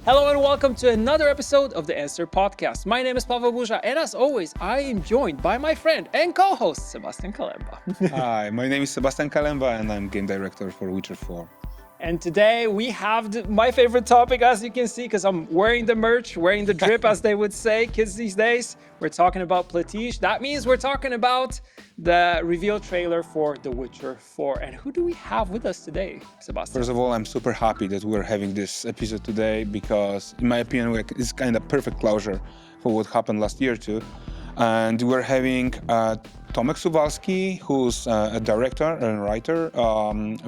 Hello and welcome to another episode of the Answer Podcast. My name is Paweł Burza, and as always, I am joined by my friend and co-host, Sebastian Kalemba. Hi, my name is Sebastian Kalemba and I'm game director for Witcher 4. And today we have my favorite topic, as you can see, because I'm wearing the merch, wearing the drip, as they would say, kids these days. We're talking about Platige. That means we're talking about the reveal trailer for The Witcher 4. And who do we have with us today, Sebastian? First of all, I'm super happy that we're having this episode today because, in my opinion, it's kind of perfect closure for what happened last year too. And we're having Tomek Suwalski, who's a director and writer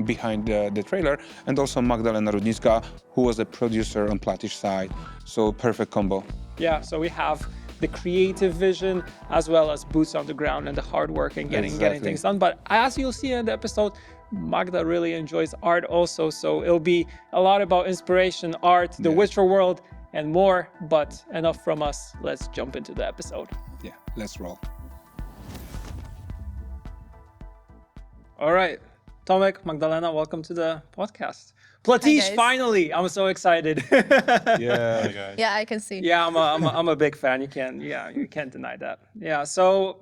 behind the trailer, and also Magdalena Rudnicka, who was the producer on Platige side. So perfect combo. Yeah, so we have the creative vision as well as boots on the ground and the hard work and getting things done. But as you'll see in the episode, Magda really enjoys art also. So it'll be a lot about inspiration, art, the Witcher world, and more. But enough from us. Let's jump into the episode. Yeah, let's roll. All right, Tomek, Magdalena, welcome to the podcast. Platige, finally! I'm so excited. Yeah, I can see. Yeah, I'm a big fan. You can't deny that. Yeah, so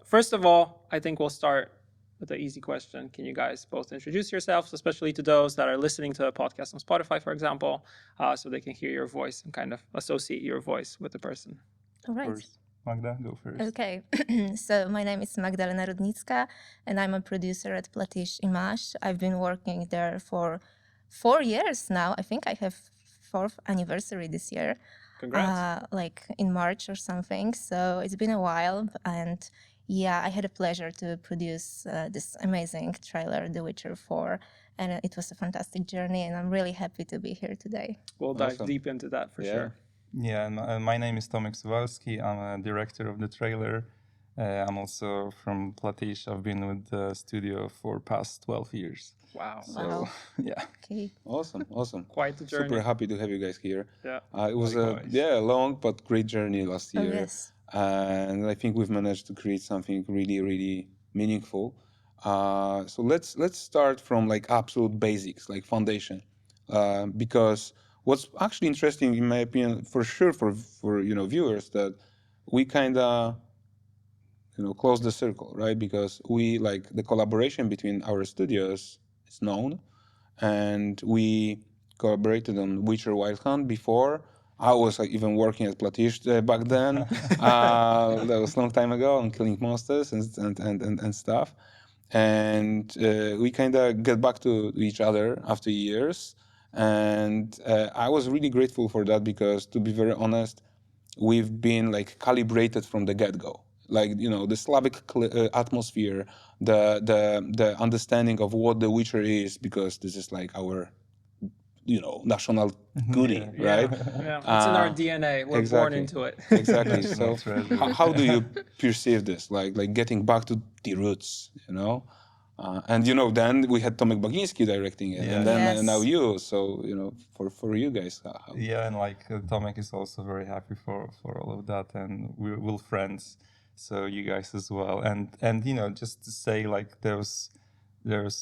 first of all, I think we'll start with an easy question. Can you guys both introduce yourselves, especially to those that are listening to a podcast on Spotify, for example, so they can hear your voice and kind of associate your voice with the person? All right. First, Magda, go first. Okay, so my name is Magdalena Rudnicka, and I'm a producer at Platige Image. I've been working there for 4 years now. I think I have 4th anniversary this year. Congrats. Like in March or something. So it's been a while, and yeah, I had a pleasure to produce this amazing trailer, The Witcher 4, and it was a fantastic journey, and I'm really happy to be here today. We'll dive deep into that for sure. Yeah, and my name is Tomek Suwalski. I'm a director of the trailer. I'm also from Platige. I've been with the studio for past 12 years. Wow. Wow. Yeah. Okay. Awesome. Quite the journey. Super happy to have you guys here. Yeah. It was a long but great journey last year. Oh, yes. And I think we've managed to create something really, really meaningful. So let's start from like absolute basics, like foundation, because what's actually interesting, in my opinion, for sure for viewers, that we kind of close the circle, right? Because we like the collaboration between our studios is known, and we collaborated on Witcher Wild Hunt before. I was even working at Platige back then. That was a long time ago, on killing monsters and stuff. And we kind of get back to each other after years. And I was really grateful for that because, to be very honest, we've been like calibrated from the get-go. Like, the Slavic atmosphere, the understanding of what The Witcher is, because this is like our national goodie, right? Yeah, it's in our DNA. We're born into it. Exactly. So how do you perceive this? Like getting back to the roots, and then we had Tomek Bagiński directing it, and then now you. So for you guys, how? Yeah, and like Tomek is also very happy for all of that, and we're friends. So you guys as well, and just to say, like there's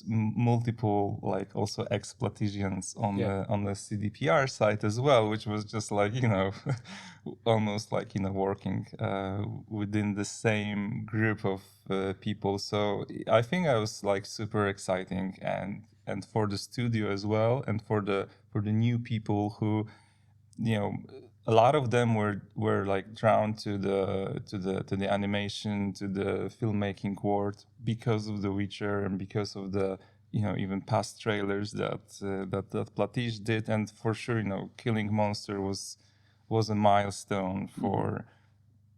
multiple like also ex-Platigians on the CDPR side as well, which was just like almost like working within the same group of people. So I think I was like super exciting, and for the studio as well, and for the new people who a lot of them were like drawn to the animation, to the filmmaking world because of The Witcher and because of the even past trailers that Platige did, and for sure Killing Monster was a milestone for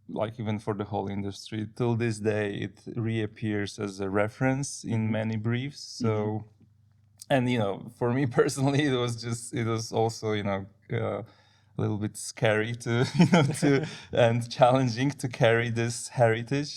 like even for the whole industry. Till this day, it reappears as a reference in many briefs. So, and for me personally, it was also a little bit scary to and challenging to carry this heritage.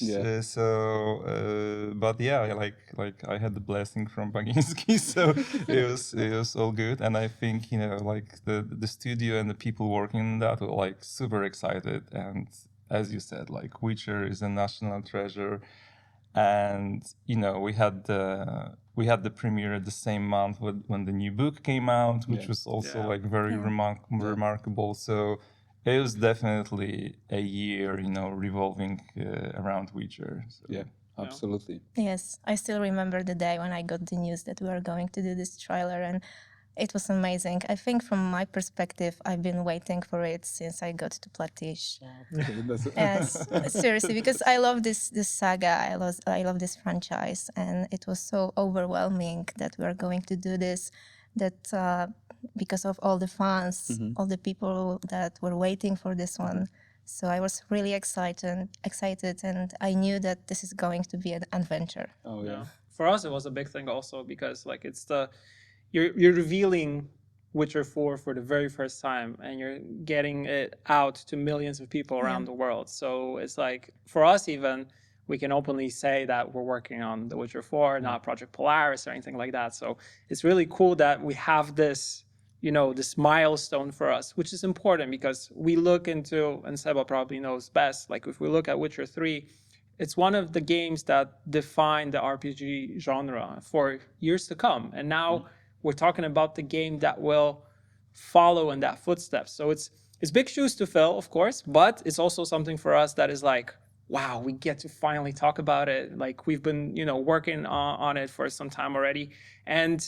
But yeah, like I had the blessing from Bagiński, so it was all good. And I think like the studio and the people working on that were like super excited. And as you said, like Witcher is a national treasure. And we we had the premiere at the same month when the new book came out, which was also like very remarkable. So it was definitely a year, revolving around Witcher. So. Yeah, absolutely. Yes, I still remember the day when I got the news that we were going to do this trailer, and it was amazing. I think from my perspective, I've been waiting for it since I got to Platige. Yes, seriously, because I love this saga. I love this franchise, and it was so overwhelming that we are going to do this. That because of all the fans, all the people that were waiting for this one. So I was really excited, and I knew that this is going to be an adventure. Oh yeah. For us, it was a big thing also because like you're revealing Witcher 4 for the very first time, and you're getting it out to millions of people around the world. So it's like, for us even, we can openly say that we're working on The Witcher 4, not Project Polaris or anything like that. So it's really cool that we have this, this milestone for us, which is important because we look into, and Seba probably knows best, like if we look at Witcher 3, it's one of the games that defined the RPG genre for years to come. And now we're talking about the game that will follow in that footsteps. So it's big shoes to fill, of course, but it's also something for us that is like, wow, we get to finally talk about it. Like we've been, working on it for some time already. And,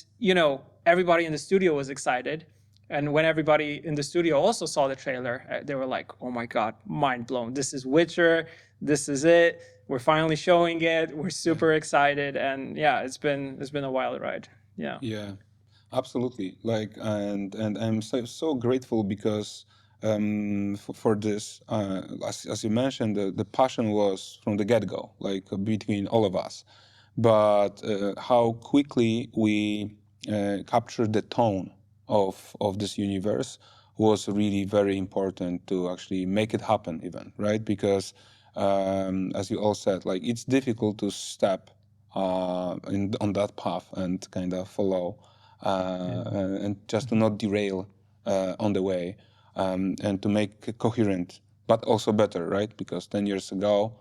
everybody in the studio was excited. And when everybody in the studio also saw the trailer, they were like, oh my God, mind blown. This is Witcher. This is it. We're finally showing it. We're super excited. And yeah, it's been a wild ride. Yeah. Yeah, absolutely. Like, and I'm so grateful because for this, as you mentioned, the passion was from the get-go, like between all of us. But how quickly we captured the tone of this universe was really very important to actually make it happen even, right? Because as you all said, like it's difficult to step on that path and kind of follow and just to not derail on the way and to make it coherent, but also better, right? Because 10 years ago,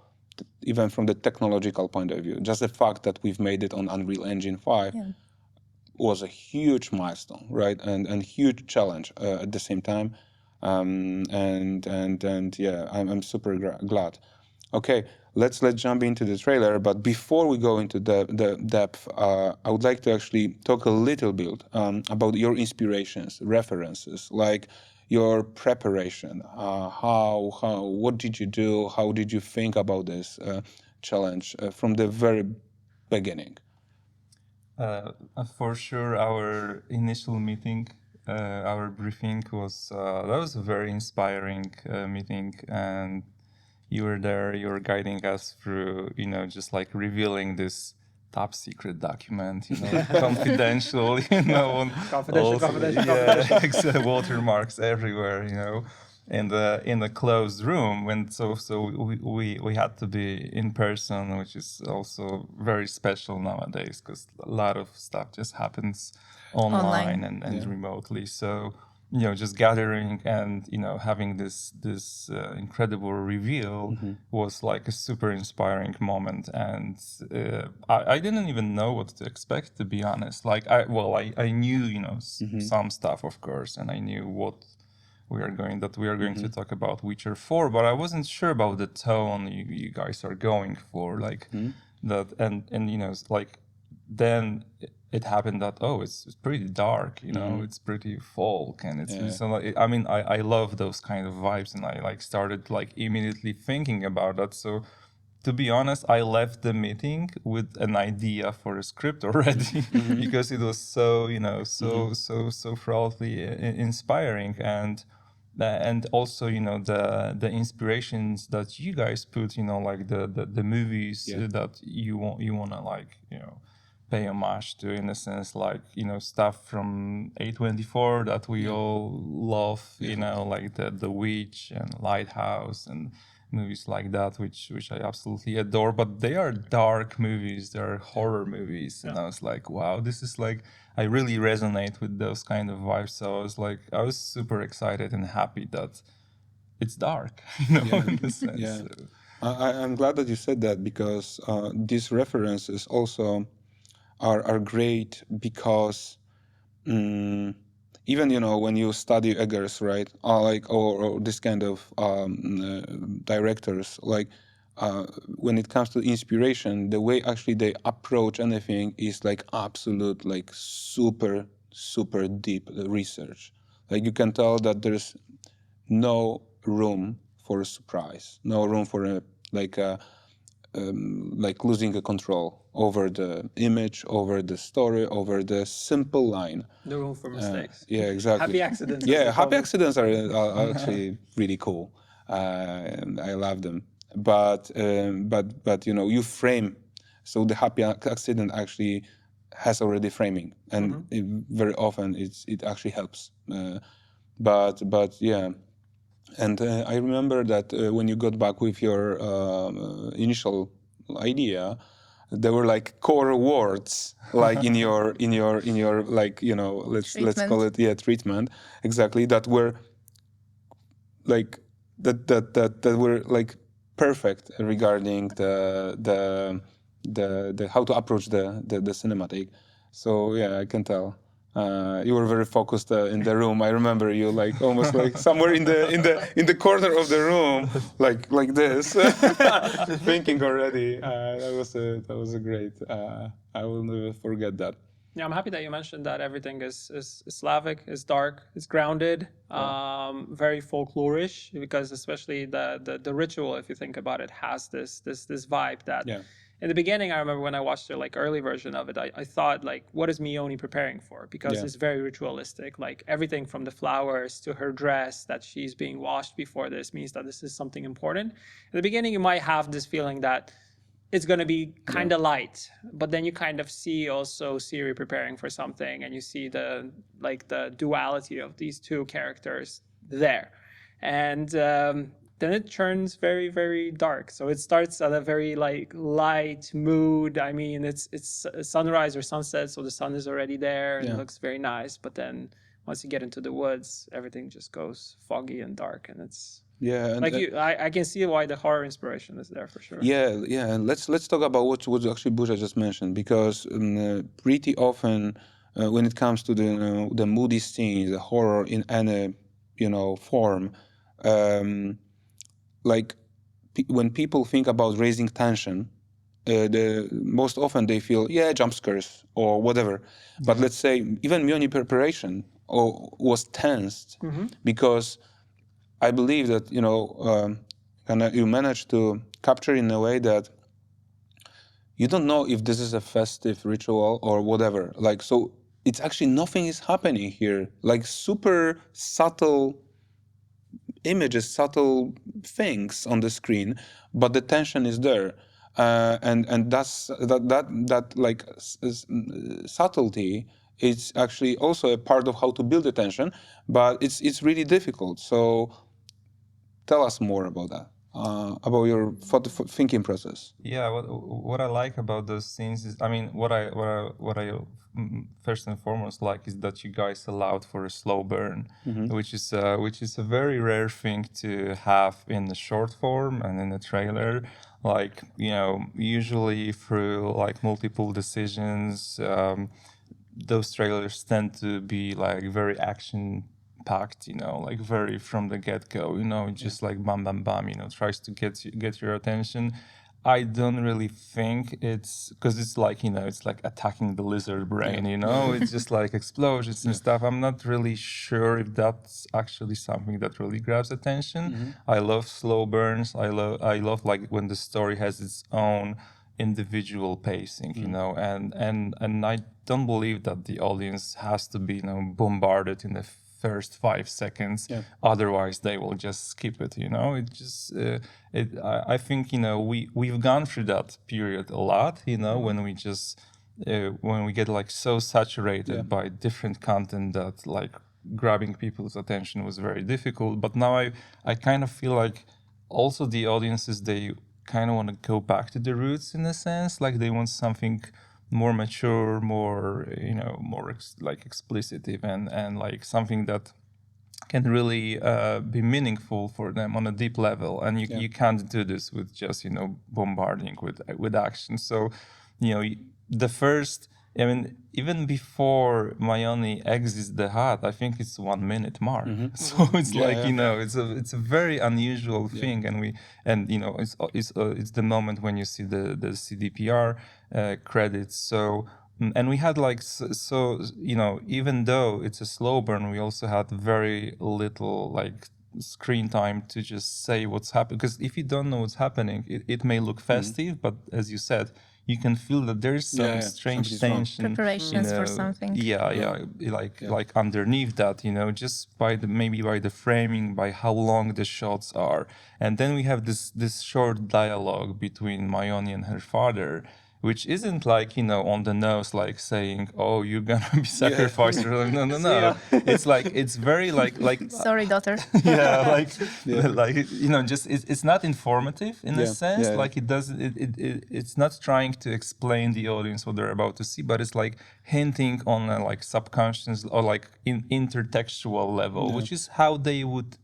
even from the technological point of view, just the fact that we've made it on Unreal Engine 5 was a huge milestone, right? And huge challenge at the same time. And yeah, I'm super glad. Okay, let's jump into the trailer. But before we go into the depth, I would like to actually talk a little bit about your inspirations, references, like your preparation. What did you do? How did you think about this challenge from the very beginning? For sure, our initial meeting, our briefing was a very inspiring meeting, and you were there. You were guiding us through, just like revealing this top secret document, confidential, confidential. Yeah, watermarks everywhere, in the closed room. So we had to be in person, which is also very special nowadays because a lot of stuff just happens online. and remotely. So just gathering and having this incredible reveal was like a super inspiring moment, and I didn't even know what to expect, to be honest. Like I knew some stuff, of course, and I knew what we are going to talk about Witcher 4, but I wasn't sure about the tone you guys are going for, like that, and like then it happened that it's pretty dark, it's pretty folk, and I mean I love those kind of vibes, and I like started like immediately thinking about that. So to be honest, I left the meeting with an idea for a script already because it was so so thoroughly inspiring, and also the inspirations that you guys put, like the movies that you want to like pay homage to, in a sense, like stuff from A24 that we all love, like the Witch and Lighthouse and movies like that, which I absolutely adore. But they are dark movies, they are horror movies, and I was like, wow, this is like, I really resonate with those kind of vibes. So I was super excited and happy that it's dark, in a sense. Yeah. So. I'm glad that you said that, because these references also are great because even when you study Eggers, right, or this kind of directors, like when it comes to inspiration, the way actually they approach anything is like absolute, like super deep research. Like you can tell that there's no room for a surprise, no room for like losing a control over the image, over the story, over the simple line. No room for mistakes. Yeah, exactly. Happy accidents. Yeah, happy accidents are actually really cool. And I love them. But you frame. So the happy accident actually has already framing, and very often it actually helps. But yeah. And I remember that when you got back with your initial idea, there were like core words, like in your like let's call it treatment, exactly, that were like that were like perfect regarding the how to approach the cinematic. So yeah, I can tell. You were very focused in the room. I remember you like almost like somewhere in the corner of the room, like this, thinking already. That was a great. I will never forget that. Yeah, I'm happy that you mentioned that everything is Slavic, is dark, is grounded, very folklorish, because especially the ritual, if you think about it, has this vibe that. Yeah. In the beginning, I remember when I watched the like early version of it, I thought like, what is Mioni preparing for? Because it's very ritualistic. Like everything from the flowers to her dress that she's being washed before this means that this is something important. In the beginning, you might have this feeling that it's going to be kind of light, but then you kind of see also Ciri preparing for something, and you see the duality of these two characters there, and then it turns very, very dark. So it starts at a very like light mood. I mean, it's sunrise or sunset, so the sun is already there and it looks very nice. But then once you get into the woods, everything just goes foggy and dark, and it's and like I can see why the horror inspiration is there for sure. Yeah, and let's talk about what actually Burza just mentioned, because pretty often when it comes to the moody scenes, the horror in any form, like when people think about raising tension, most often they feel jump scares or whatever. But let's say even Mioni preparation was tensed because I believe that you manage to capture in a way that you don't know if this is a festive ritual or whatever. Like, so it's actually nothing is happening here. Like super subtle images, subtle things on the screen, but the tension is there, and that's that like subtlety. It's actually also a part of how to build the tension, but it's really difficult. So tell us more about that, about your thinking process. Yeah, what I like about those scenes is, I mean, what I first and foremost like is that you guys allowed for a slow burn, which is a very rare thing to have in the short form and in the trailer. Like, usually through like multiple decisions, those trailers tend to be like very action packed, like very from the get-go, just like bam bam bam, tries to get your attention. I don't really think it's because it's like it's like attacking the lizard brain, it's just like explosions and stuff. I'm not really sure if that's actually something that really grabs attention. I love slow burns. I love like when the story has its own individual pacing, and I don't believe that the audience has to be bombarded in the first 5 seconds, otherwise they will just skip it. I think we've gone through that period a lot, when we just when we get like so saturated by different content that like grabbing people's attention was very difficult. But now I kind of feel like also the audiences, they kind of want to go back to the roots in a sense, like they want something more mature, more more like explicit and like something that can really be meaningful for them on a deep level. And you can't do this with just bombarding with action. So the first I mean, even before Mayoni exits the hut, I think it's 1 minute mark. So it's it's a very unusual thing, and it's the moment when you see the CDPR credits. So and we had even though it's a slow burn, we also had very little screen time to just say what's happening, because if you don't know what's happening, it may look festive, but as you said, you can feel that there's some strange tension, preparations for something. Like underneath that, just by the framing, by how long the shots are. And then we have this short dialogue between Mayoni and her father, which isn't on the nose, like saying, "Oh, you're gonna be sacrificed." No. It's very Sorry, daughter. Just it's not informative in a sense. Like it doesn't. It's not trying to explain the audience what they're about to see, but it's hinting on a subconscious or intertextual level, which is how they would.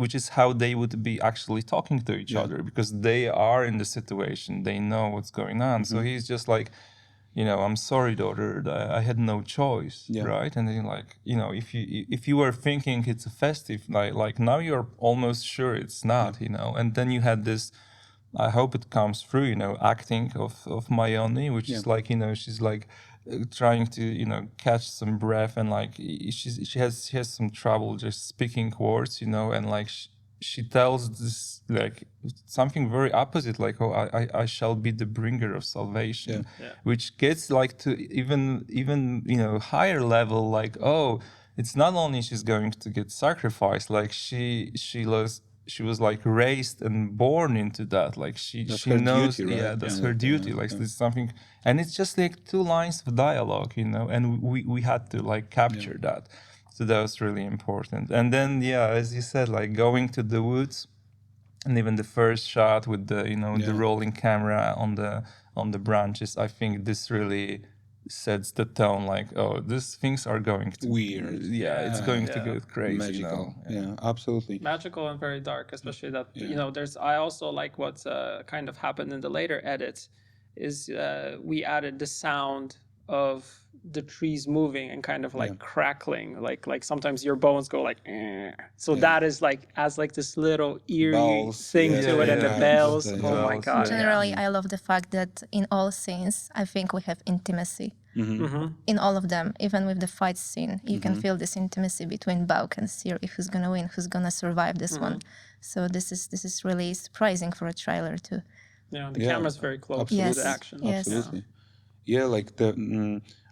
Which is how they would be actually talking to each other, because they are in the situation, they know what's going on. So he's just I'm sorry, daughter, I had no choice, right? And then if you were thinking it's a festive, like now you're almost sure it's not, And then you had this, I hope it comes through, acting of Mayoni, which is she's trying to catch some breath, and she has some trouble just speaking words, and she tells this something very opposite, oh, I shall be the bringer of salvation, which gets to even higher level, oh, it's not only she's going to get sacrificed, she was raised and born into that. She knows, duty, right? That's her duty. It's something, and it's just 2 lines of dialogue, and we had to capture that. So that was really important. And then, as you said, going to the woods, and even the first shot with the the rolling camera on the branches. I think this really sets the tone, oh, these things are going to weird. It's going to get crazy. Magical. Absolutely. Magical and very dark, especially that there's. I also like what's kind of happened in the later edits is we added the sound of the trees moving and kind of crackling, like sometimes your bones go so that is as this little eerie bells, thing to it, and the bells. Oh my god! Generally, I love the fact that in all scenes, I think we have intimacy. In all of them, even with the fight scene, you can feel this intimacy between Bauk and Ciri, who's gonna win, who's gonna survive this one. So this is really surprising for a trailer too. The camera's very close to the action. Yes. Absolutely.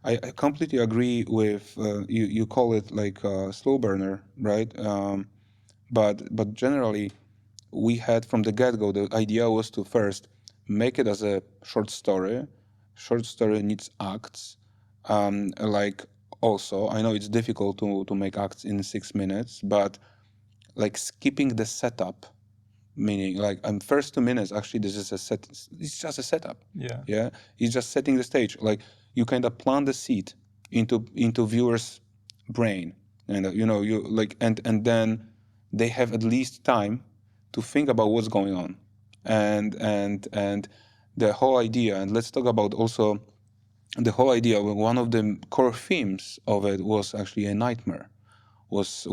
I completely agree with you call it a slow burner, right? But generally, we had from the get-go, the idea was to first make it as a short story. Short story needs acts. Also, I know it's difficult to make acts in 6 minutes, but skipping the setup, meaning first 2 minutes, actually this is it's just a setup. Yeah. It's just setting the stage. You kind of plant the seed into viewers' brain, and and then they have at least time to think about what's going on, and the whole idea. And let's talk about also the whole idea. One of the core themes of it was actually a nightmare. Was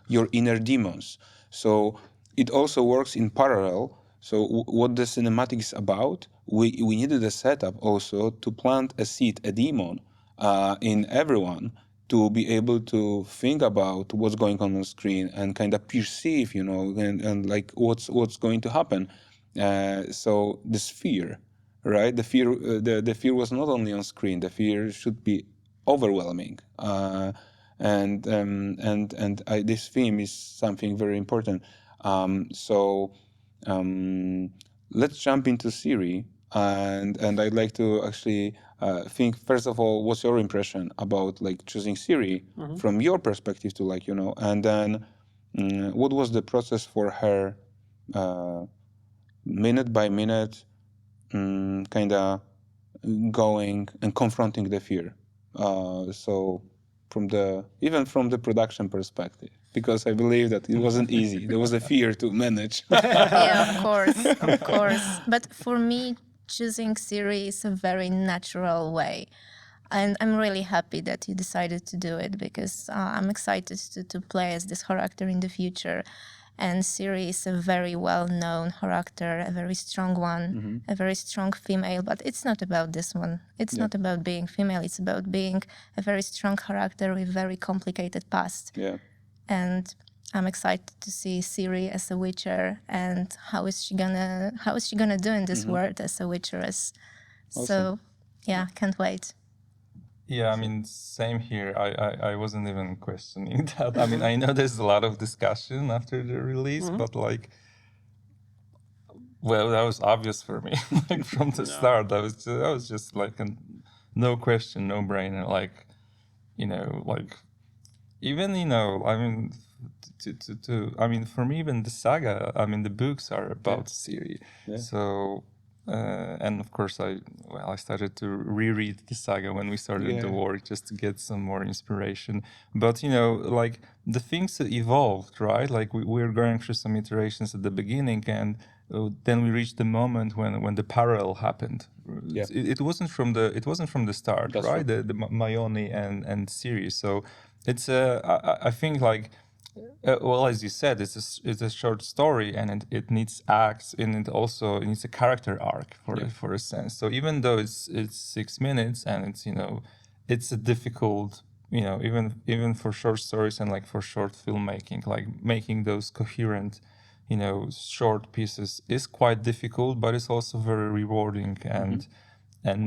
your inner demons. So it also works in parallel. So what the cinematic is about, we needed a setup also to plant a seed, a demon, in everyone, to be able to think about what's going on screen and kind of perceive, and what's going to happen. So this fear, right? The fear, the fear was not only on screen. The fear should be overwhelming. This theme is something very important. Let's jump into Ciri, and I'd like to actually think first of all, what's your impression about choosing Ciri from your perspective to and then what was the process for her, minute by minute, kind of going and confronting the fear. So from the production perspective, because I believe that it wasn't easy. There was a fear to manage. Yeah, of course. But for me, choosing Ciri is a very natural way. And I'm really happy that you decided to do it, because I'm excited to play as this character in the future. And Ciri is a very well-known character, a very strong one, a very strong female. But it's not about this one. It's not about being female. It's about being a very strong character with very complicated past. Yeah. And I'm excited to see Ciri as a witcher, and how is she gonna do in this world as a witcheress. Awesome. So yeah, can't wait. Yeah, I mean, same here. I wasn't even questioning that. I mean, I know there's a lot of discussion after the release, but like, well, that was obvious for me. Like from the start, I was just like, no question, no brainer. Like, you know, like, even, you know, I mean, I mean, for me, even the saga, I mean, the books are about Ciri. Yeah. So, and of course, I started to reread the saga when we started the work, just to get some more inspiration. But, you know, like, the things that evolved, right? Like, we were going through some iterations at the beginning, and then we reached the moment when the parallel happened. Yeah. It wasn't from the start. That's right? The Mayoni and Ciri. So it's I think, like, well, as you said, it's a short story, and it needs acts, and it also needs a character arc for a sense. So even though it's 6 minutes, and it's, you know, it's a difficult, you know, even for short stories and like for short filmmaking, like making those coherent, you know, short pieces is quite difficult, but it's also very rewarding and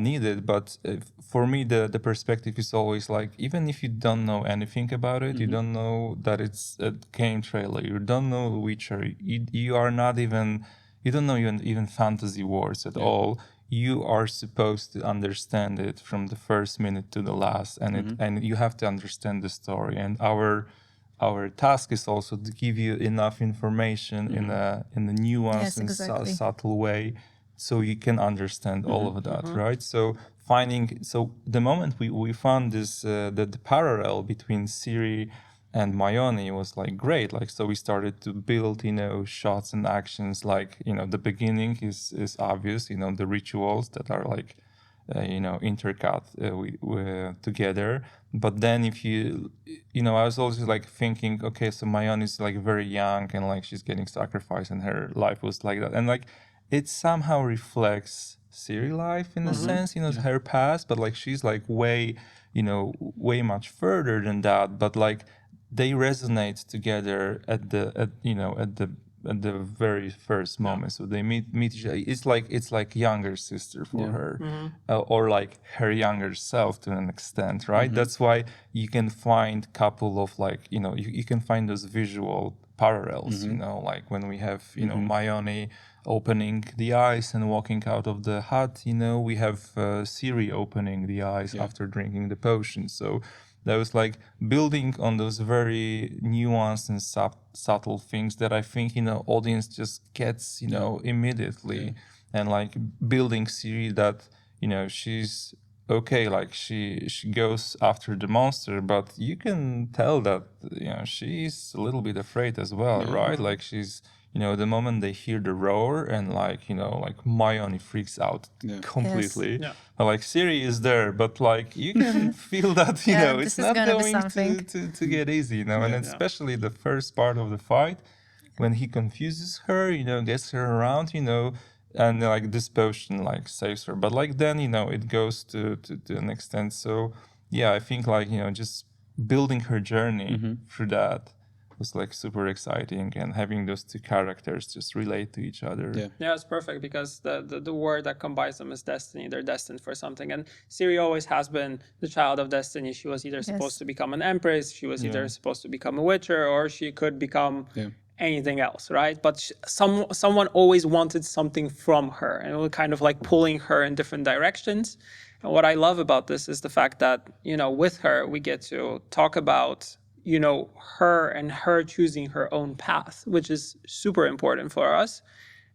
needed. But for me, the perspective is always like, even if you don't know anything about it, you don't know that it's a game trailer, you don't know Witcher, you are not even, you don't know even fantasy words at all. You are supposed to understand it from the first minute to the last, and and you have to understand the story. And our task is also to give you enough information in a nuanced and subtle way, so you can understand all of that, right? So the moment we found this the parallel between Ciri and Mayoni was like great. Like, so we started to build, you know, shots and actions. Like, you know, the beginning is obvious, you know, the rituals that are like you know, intercut together. But then if you know, I was always like thinking, okay, so Mayoni is like very young, and like she's getting sacrificed, and her life was like that, and like it somehow reflects Ciri life in a sense, you know, her past, but like she's like way much further than that. But like they resonate together at the very first moment. So they meet each other. It's like younger sister for her, or like her younger self to an extent, right? That's why you can find couple of like, you know, you can find those visual parallels, you know, like when we have, you know, Mayoni opening the eyes and walking out of the hut, you know, we have Ciri opening the eyes after drinking the potion. So that was like building on those very nuanced and subtle things that I think, you know, audience just gets, you know, immediately. And like building Ciri that, you know, she's okay, like she goes after the monster, but you can tell that, you know, she's a little bit afraid as well, right? Like she's, you know, the moment they hear the roar, and like, you know, like Mayoni freaks out completely. Yes. But like Ciri is there, but like you can feel that, you know, it's not going to get easy, you know. And especially the first part of the fight, when he confuses her, you know, gets her around, you know, and like this potion like saves her. But like then, you know, it goes to an extent. So yeah, I think like, you know, just building her journey through that was like super exciting, and having those two characters just relate to each other. Yeah, it's perfect, because the word that combines them is destiny. They're destined for something, and Ciri always has been the child of destiny. She was either supposed to become an empress, she was either supposed to become a witcher, or she could become anything else, right? But someone always wanted something from her, and it was kind of like pulling her in different directions. And what I love about this is the fact that, you know, with her we get to talk about, you know, her choosing her own path, which is super important for us.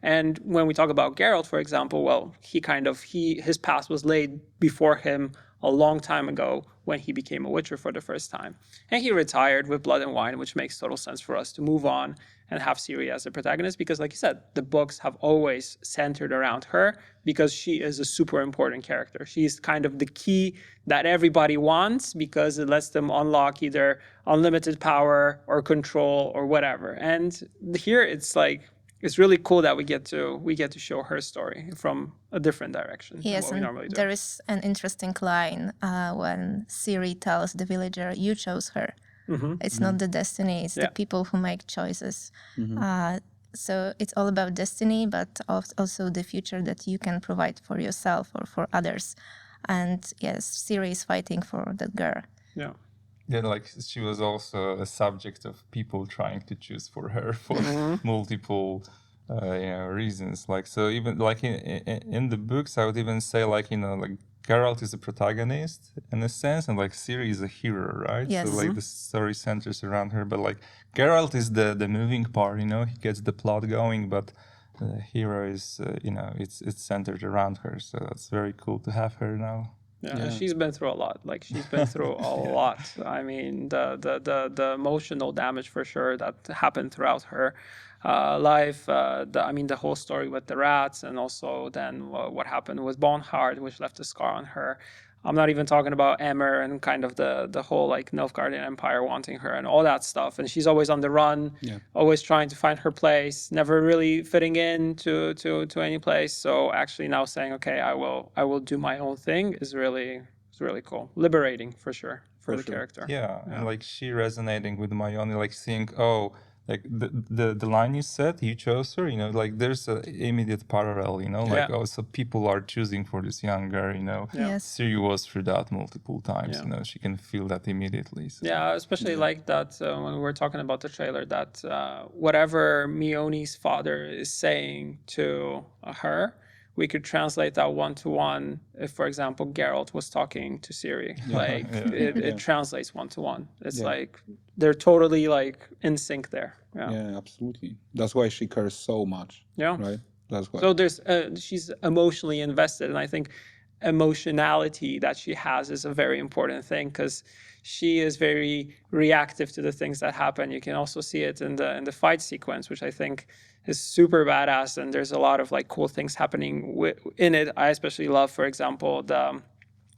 And when we talk about Geralt, for example, well, his path was laid before him a long time ago when he became a Witcher for the first time. And he retired with Blood and Wine, which makes total sense for us to move on and have Ciri as the protagonist, because like you said, the books have always centered around her because she is a super important character. She's kind of the key that everybody wants because it lets them unlock either unlimited power or control or whatever. And here it's like, it's really cool that we get to show her story from a different direction than Yes, what we and normally do. there is an interesting line when Ciri tells the villager, "You chose her." It's not the destiny; it's the people who make choices. So it's all about destiny, but also the future that you can provide for yourself or for others. And yes, Ciri is fighting for that girl. Yeah. Yeah, like she was also a subject of people trying to choose for her for multiple reasons. Like, so even like in the books, I would even say like, like Geralt is a protagonist in a sense, and like Ciri is a hero, right? Yes. So like the story centers around her, but like Geralt is the moving part, he gets the plot going, but the hero is, it's centered around her. So that's very cool to have her now. Yeah, she's been through a lot. Like she's been through a lot. I mean, the emotional damage for sure that happened throughout her life. The whole story with the rats, and also then what happened with Bonhart, which left a scar on her. I'm not even talking about Emmer and kind of the whole like Nilfgaardian Empire wanting her and all that stuff. And she's always on the run, always trying to find her place, never really fitting in to any place. So actually now saying, okay, I will do my own thing is really cool, liberating for sure for the character. Yeah, and like she resonating with Mayoni, like seeing, oh, like the line you said, you chose her, like there's an immediate parallel, like, oh, so people are choosing for this young girl, Yes. Ciri was through that multiple times, she can feel that immediately. So. Yeah, especially like that when we were talking about the trailer, that whatever Mioni's father is saying to her, we could translate that one-to-one if, for example, Geralt was talking to Ciri. It translates one-to-one. It's like they're totally like in sync there. Yeah, absolutely. That's why she cares so much. Yeah. Right? That's why. So she's emotionally invested, and I think emotionality that she has is a very important thing because she is very reactive to the things that happen. You can also see it in the fight sequence, which I think is super badass, and there's a lot of like cool things happening in it. I especially love, for example,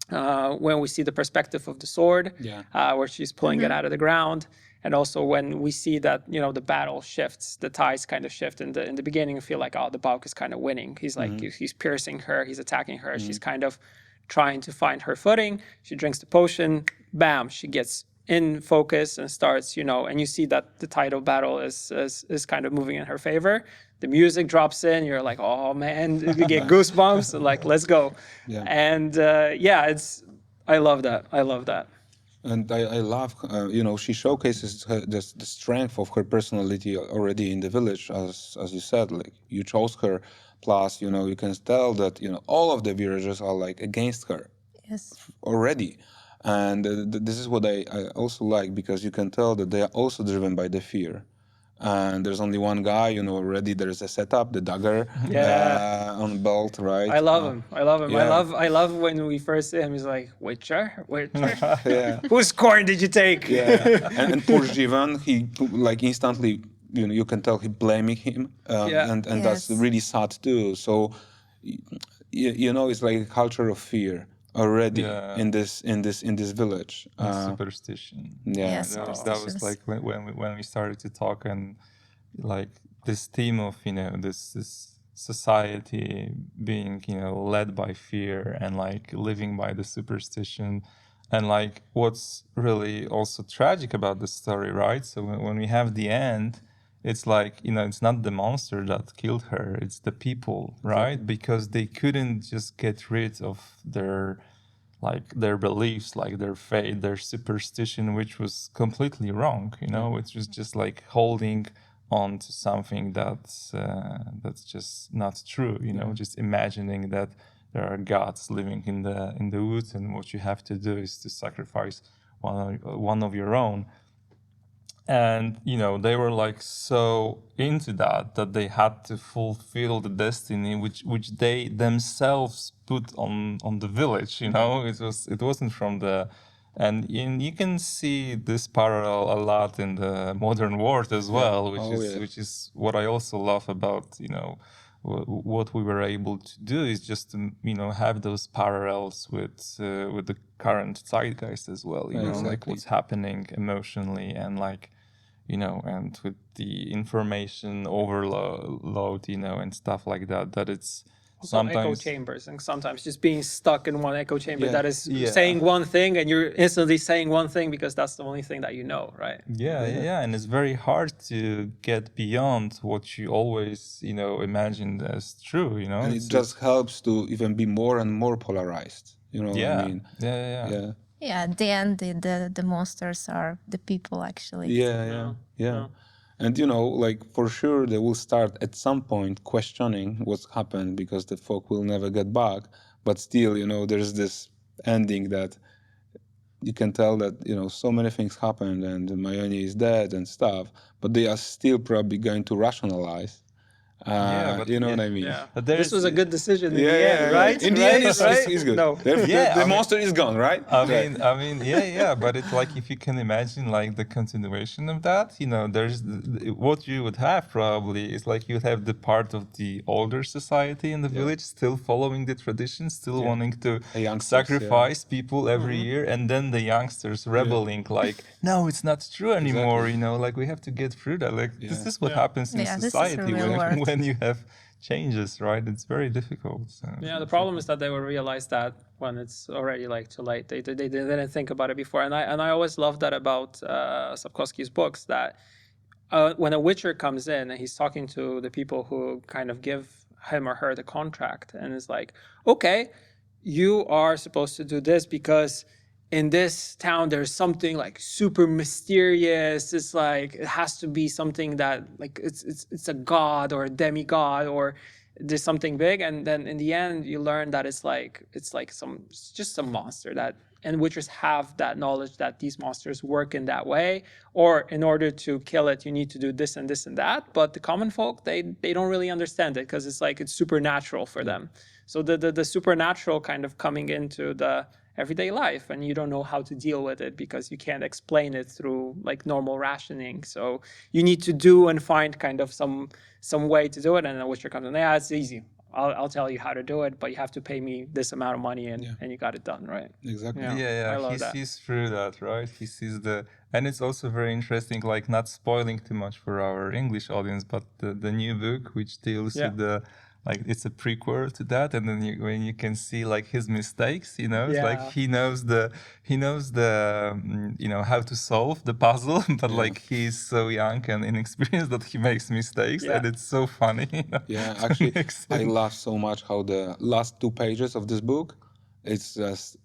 when we see the perspective of the sword, where she's pulling it out of the ground. And also when we see that, the battle shifts, the tides kind of shift. In the beginning, you feel like, oh, the Bauk is kind of winning. He's like, he's piercing her, he's attacking her. She's kind of trying to find her footing. She drinks the potion, bam, she gets in focus and starts, and you see that the tide of battle is kind of moving in her favor. The music drops in, you're like, oh man, you get goosebumps, like, let's go. Yeah. And I love that. And I love, she showcases the strength of her personality already in the village, as you said, like you chose her. Plus, you can tell that, all of the villagers are like against her. Yes. Already. And this is what I also like, because you can tell that they are also driven by the fear. And there's only one guy, already there's a setup, the dagger on belt, right? I love him. Yeah. I love when we first see him, he's like, Witcher? Yeah. Whose corn did you take? Yeah. and poor Jivan, he like instantly, you can tell he blaming him. And that's really sad too. So, it's like a culture of fear already in this village. Superstition. Yeah. That was like when we started to talk, and like this theme of this society being led by fear and like living by the superstition. And like what's really also tragic about the story, right? So when we have the end, it's like, it's not the monster that killed her, it's the people, right? Exactly. Because they couldn't just get rid of their beliefs, like their faith, their superstition, which was completely wrong, It was just like holding on to something that's just not true, just imagining that there are gods living in the woods, and what you have to do is to sacrifice one of your own. And they were like so into that they had to fulfill the destiny which they themselves put on the village. It wasn't from the. And you can see this parallel a lot in the modern world as well, which is what I also love about what we were able to do is just to have those parallels with the current zeitgeist as well. Like what's happening emotionally and like and with the information overload and stuff like that. That it's sometimes echo chambers, and sometimes just being stuck in one echo chamber that is saying one thing and you're instantly saying one thing because that's the only thing that right? And it's very hard to get beyond what you always imagined as true. And it just helps to even be more and more polarized. What I mean? Yeah, at the end, the monsters are the people, actually. Yeah. And, like, for sure, they will start at some point questioning what's happened because the folk will never get back. But still, there's this ending that you can tell that, so many things happened and Mayoni is dead and stuff. But they are still probably going to rationalize. But you know what I mean? Yeah. But this was a good decision in the end, right? In the end, it's good. No. The monster is gone, right? I mean, but it's like if you can imagine like the continuation of that, there's what you would have probably is like you'd have the part of the older society in the village still following the traditions, still wanting to sacrifice people every year, and then the youngsters rebelling like, no, it's not true anymore. Like we have to get through that. Like this is what happens in society when you have changes, right? It's very difficult. So. Yeah, the problem is that they will realize that when it's already like too late. They didn't think about it before, and I always love that about Sapkowski's books, that when a witcher comes in and he's talking to the people who kind of give him or her the contract, and it's like, okay, you are supposed to do this because in this town there's something like super mysterious. It's like it has to be something that like it's a god or a demigod or there's something big, and then in the end you learn that it's just some monster that, and witchers have that knowledge that these monsters work in that way, or in order to kill it you need to do this and this and that. But the common folk, they don't really understand it because it's like it's supernatural for them. So the supernatural kind of coming into the everyday life, and you don't know how to deal with it because you can't explain it through like normal rationing. So you need to do and find kind of some way to do it, and then witcher comes in, it's easy. I'll tell you how to do it, but you have to pay me this amount of money and you got it done, right? Exactly. He sees through that, right? He sees and it's also very interesting, like not spoiling too much for our English audience, but the new book which deals with the, like it's a prequel to that, and then when you can see like his mistakes, it's like he knows the how to solve the puzzle, but like he's so young and inexperienced that he makes mistakes, and it's so funny. Yeah, actually, I love so much how the last 2 pages of this book, it's just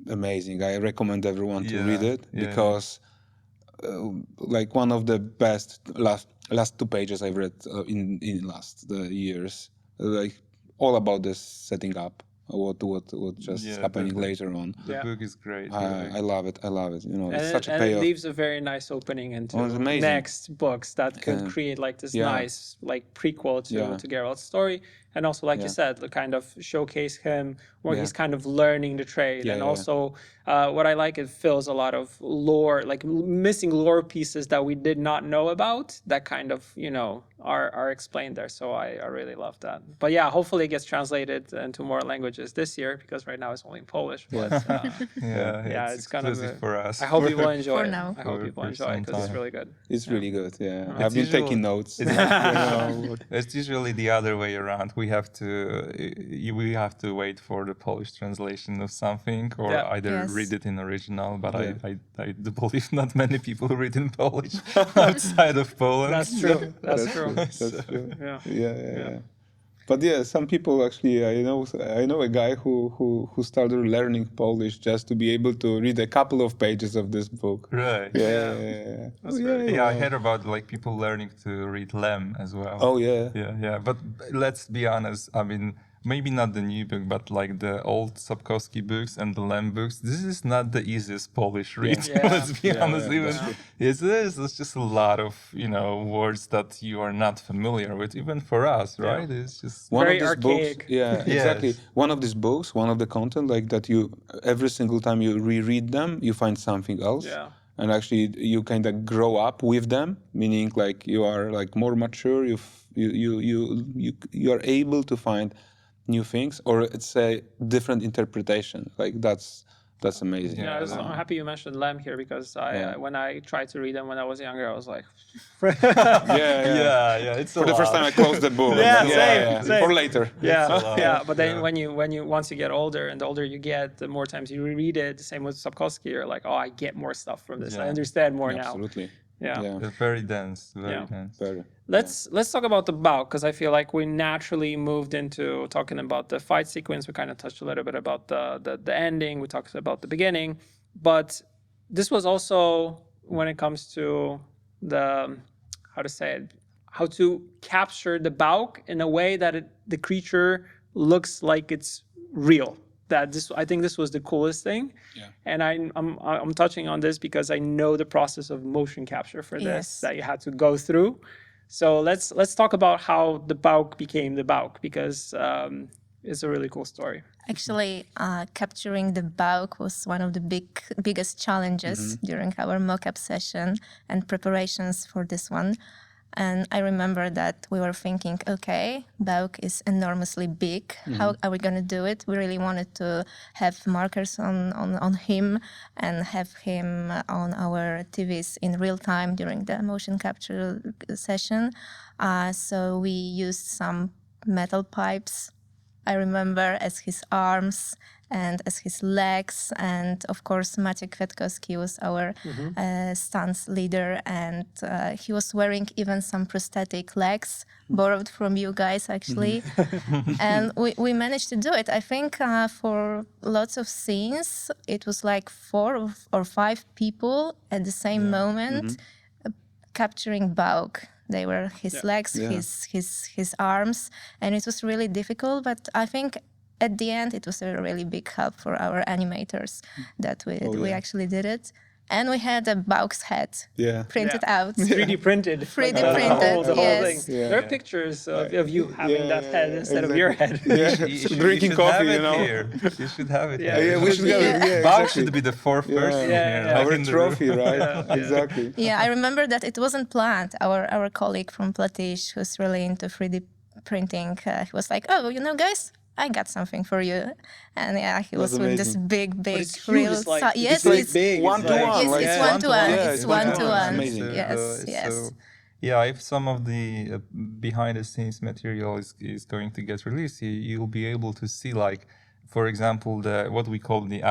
amazing. I recommend everyone to read it because, like one of the best last 2 pages I've read in last years. Like all about this setting up what just happening later on. The book is great. I love it. It's such a and payoff. It leaves a very nice opening into amazing. Next books that could create like this nice like prequel to Geralt's story. And also, like you said, the kind of showcase him where he's kind of learning the trade. And also what I like, it fills a lot of lore, like missing lore pieces that we did not know about that kind of, are explained there. So I really love that. But yeah, hopefully it gets translated into more languages this year, because right now it's only in Polish. But it's kind of for us. I hope you will enjoy it. Now. I hope you will enjoy it because it's really good. It's really good. Yeah, I've been taking notes. It's usually the other way around. We have to wait for the Polish translation of something, or either read it in original. But I do believe not many people read in Polish outside of Poland. That's true. That's true. That's true. Yeah. But some people actually, I know a guy who started learning Polish just to be able to read a couple of pages of this book. Right. Yeah. I heard about like people learning to read Lem as well. Oh yeah. Yeah. But let's be honest. I mean, maybe not the new book, but like the old Sapkowski books and the Lem books, this is not the easiest Polish read. Yeah. Let's be honest. Even that's true. it's just a lot of words that you are not familiar with, even for us, right? It's just One Very of these archaic. books, yeah, exactly. Yes. One of these books, one of the content, like that, you every single time you reread them, you find something else. Yeah. And actually, you kind of grow up with them, meaning like you are like more mature. You are able to find new things, or it's a different interpretation. Like that's amazing. Yeah, I'm happy you mentioned Lem here because when I tried to read them when I was younger, I was like, Yeah. It's For the first time, I closed the book. Yeah, same. For later. yeah. But then when you once you get older, and the older you get, the more times you reread it. The same with Sapkowski. You're like, oh, I get more stuff from this. I Yeah. understand more now. Absolutely. Yeah. They're very dense, very Yeah. dense. Very. Let's talk about the Bauk, because I feel like we naturally moved into talking about the fight sequence. We kind of touched a little bit about the ending. We talked about the beginning, but this was also when it comes to the how to capture the Bauk in a way that the creature looks like it's real. I think this was the coolest thing. Yeah. And I'm touching on this because I know the process of motion capture for this Yes. that you had to go through. So let's talk about how the Bauk became the Bauk, because it's a really cool story. Actually, capturing the Bauk was one of the biggest challenges during our mock-up session and preparations for this one. And I remember that we were thinking, okay, Bauk is enormously big. How are we going to do it? We really wanted to have markers on him and have him on our TVs in real time during the motion capture session. So we used some metal pipes, I remember, as his arms and as his legs. And of course, Maciej Kwiatkowski was our stunts leader, and he was wearing even some prosthetic legs, borrowed from you guys, actually. And we managed to do it. I think for lots of scenes, it was like 4 or 5 people at the same moment capturing Bauk. They were his legs, his arms, and it was really difficult. But I think at the end, it was a really big help for our animators that we actually did it. And we had a Bauk's head printed out. 3D printed. 3D the printed, whole yes. thing. There are pictures of you having that head instead of your head. Drinking coffee, Here. You should have it. Yeah. here. We should have it. Yeah, Bauk exactly. should be the fourth person here. Our like in the trophy, room. right? Exactly. Yeah, I remember that it wasn't planned. Our colleague from Platige, who's really into 3D printing, he was like, oh, guys, I got something for you. And he was with this big, it's huge, real it's like- yes, it's big. One to one. Yes, like- it's one to one. Yeah, It's one to one. Amazing. Yes. Yeah, if some of the behind the scenes material is going to get released, you'll be able to see, like, for example, what we call the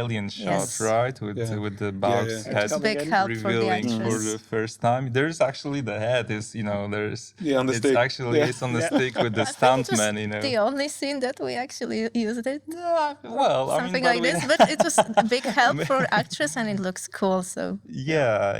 alien shot, Yes. right? With the Bauk's head Big help for the revealing for actress. the first time. There's actually the head is there's on the it's stick. actually it's on the stick with the stuntman, The only scene that we actually used it. Well, Something but like this, but it was a big help for actress, and it looks cool. So Yeah,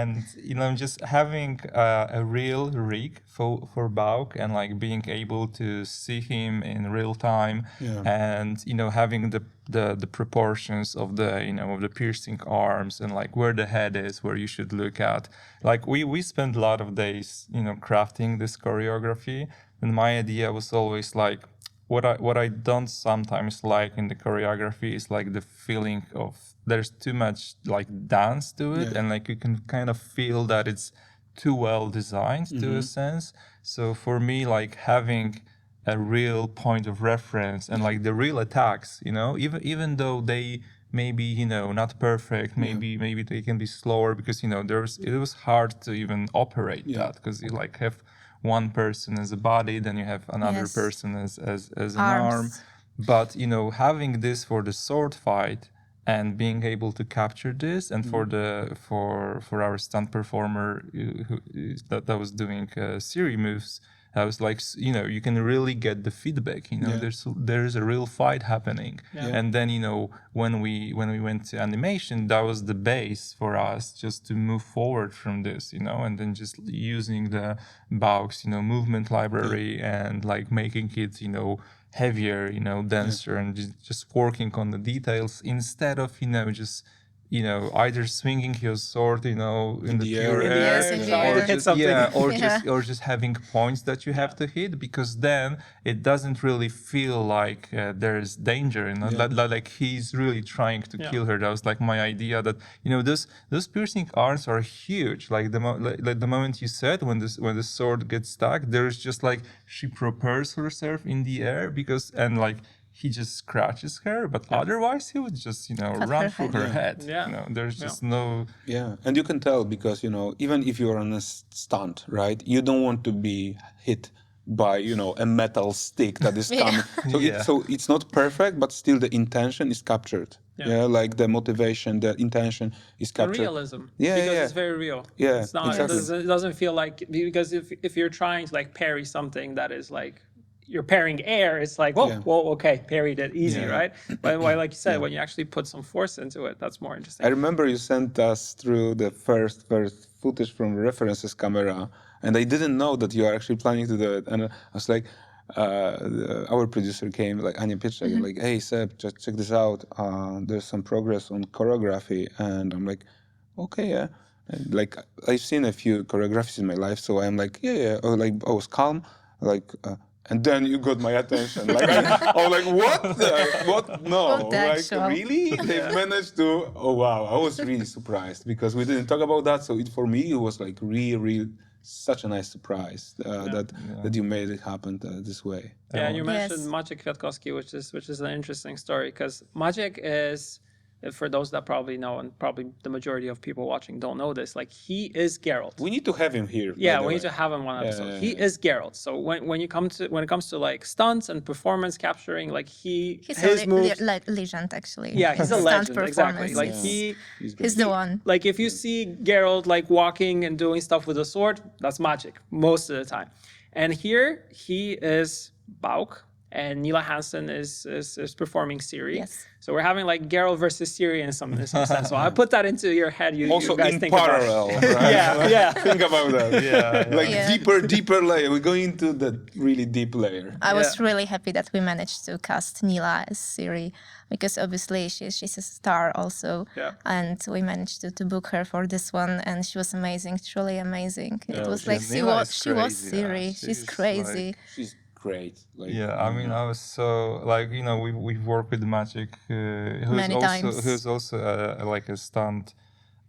and just having a real rig for Bauk and like being able to see him in real time, and having the proportions of the piercing arms and like where the head is, where you should look at. Like we spent a lot of days crafting this choreography, and my idea was always like, what I don't sometimes like in the choreography is like the feeling of there's too much like dance to it, and like you can kind of feel that it's too well designed to a sense. So for me, like having a real point of reference and like the real attacks, even though they may be not perfect, maybe they can be slower, because it was hard to even operate that, because you like have one person as a body, then you have another person as an arm. But having this for the sword fight and being able to capture this, and for our stunt performer that was doing Ciri moves, I was like, you can really get the feedback. There's a real fight happening. Yeah. And then when we went to animation, that was the base for us just to move forward from this. And then just using the Bauk's movement library and like making it heavier, denser, and just working on the details instead of just either swinging your sword, in the pure air. air, Yes, in the air. or Hit just, something. just having points that you have to hit, because then it doesn't really feel like there's danger, like he's really trying to kill her. That was like my idea that those piercing arms are huge. Like the moment you said when the sword gets stuck, there's just like she propels herself in the air and like he just scratches her, but otherwise he would just run through her head. Yeah. There's just no. And you can tell because even if you're on a stunt, right, you don't want to be hit by a metal stick that is coming. So it's not perfect, but still the intention is captured. Like the motivation, the intention is captured. The realism. Because it's very real. Yeah, It's not. exactly. It doesn't feel like, because if you're trying to like parry something that is like, you're parrying air, it's like, well, okay, parried it easy, right? But like you said, when you actually put some force into it, that's more interesting. I remember you sent us through the first footage from references camera, and I didn't know that you are actually planning to do it. And I was like, our producer came, like Anya Pitchak, like, hey Seb, just check this out. There's some progress on choreography, and I'm like, okay, yeah. And like I've seen a few choreographies in my life, so I'm like, yeah. Or like I was calm, like. And then you got my attention. Like I was like, what? What? No, like really? They managed to. Oh wow! I was really surprised because we didn't talk about that. So for me, it was like real, such a nice surprise that you made it happen this way. Yeah, you mentioned Maciek Kwiatkowski, which is an interesting story, because Maciek is, for those that probably know, and probably the majority of people watching don't know this, like he is Geralt. We need to have him here. Yeah, we need to have him one episode. He is Geralt. So when it comes to like stunts and performance capturing, like his moves, legend actually. Yeah, he's a legend. Exactly. Like he's the one. Like if you see Geralt like walking and doing stuff with a sword, that's Maciek most of the time. And here he is Bauk, and Nila Hansen is performing Ciri. Yes. So we're having like Geralt versus Ciri in some sense. So I put that into your head. You guys in think parallel, about it. right? Yeah. Think about that. Like deeper layer. We're going into the really deep layer. I was really happy that we managed to cast Nila as Ciri, because obviously she's a star also. Yeah. And we managed to book her for this one, and she was amazing, truly amazing. It was like she was Ciri. She's crazy. She's great. Like, I mean, I was so like we've worked with Maciek, who's also like a stunt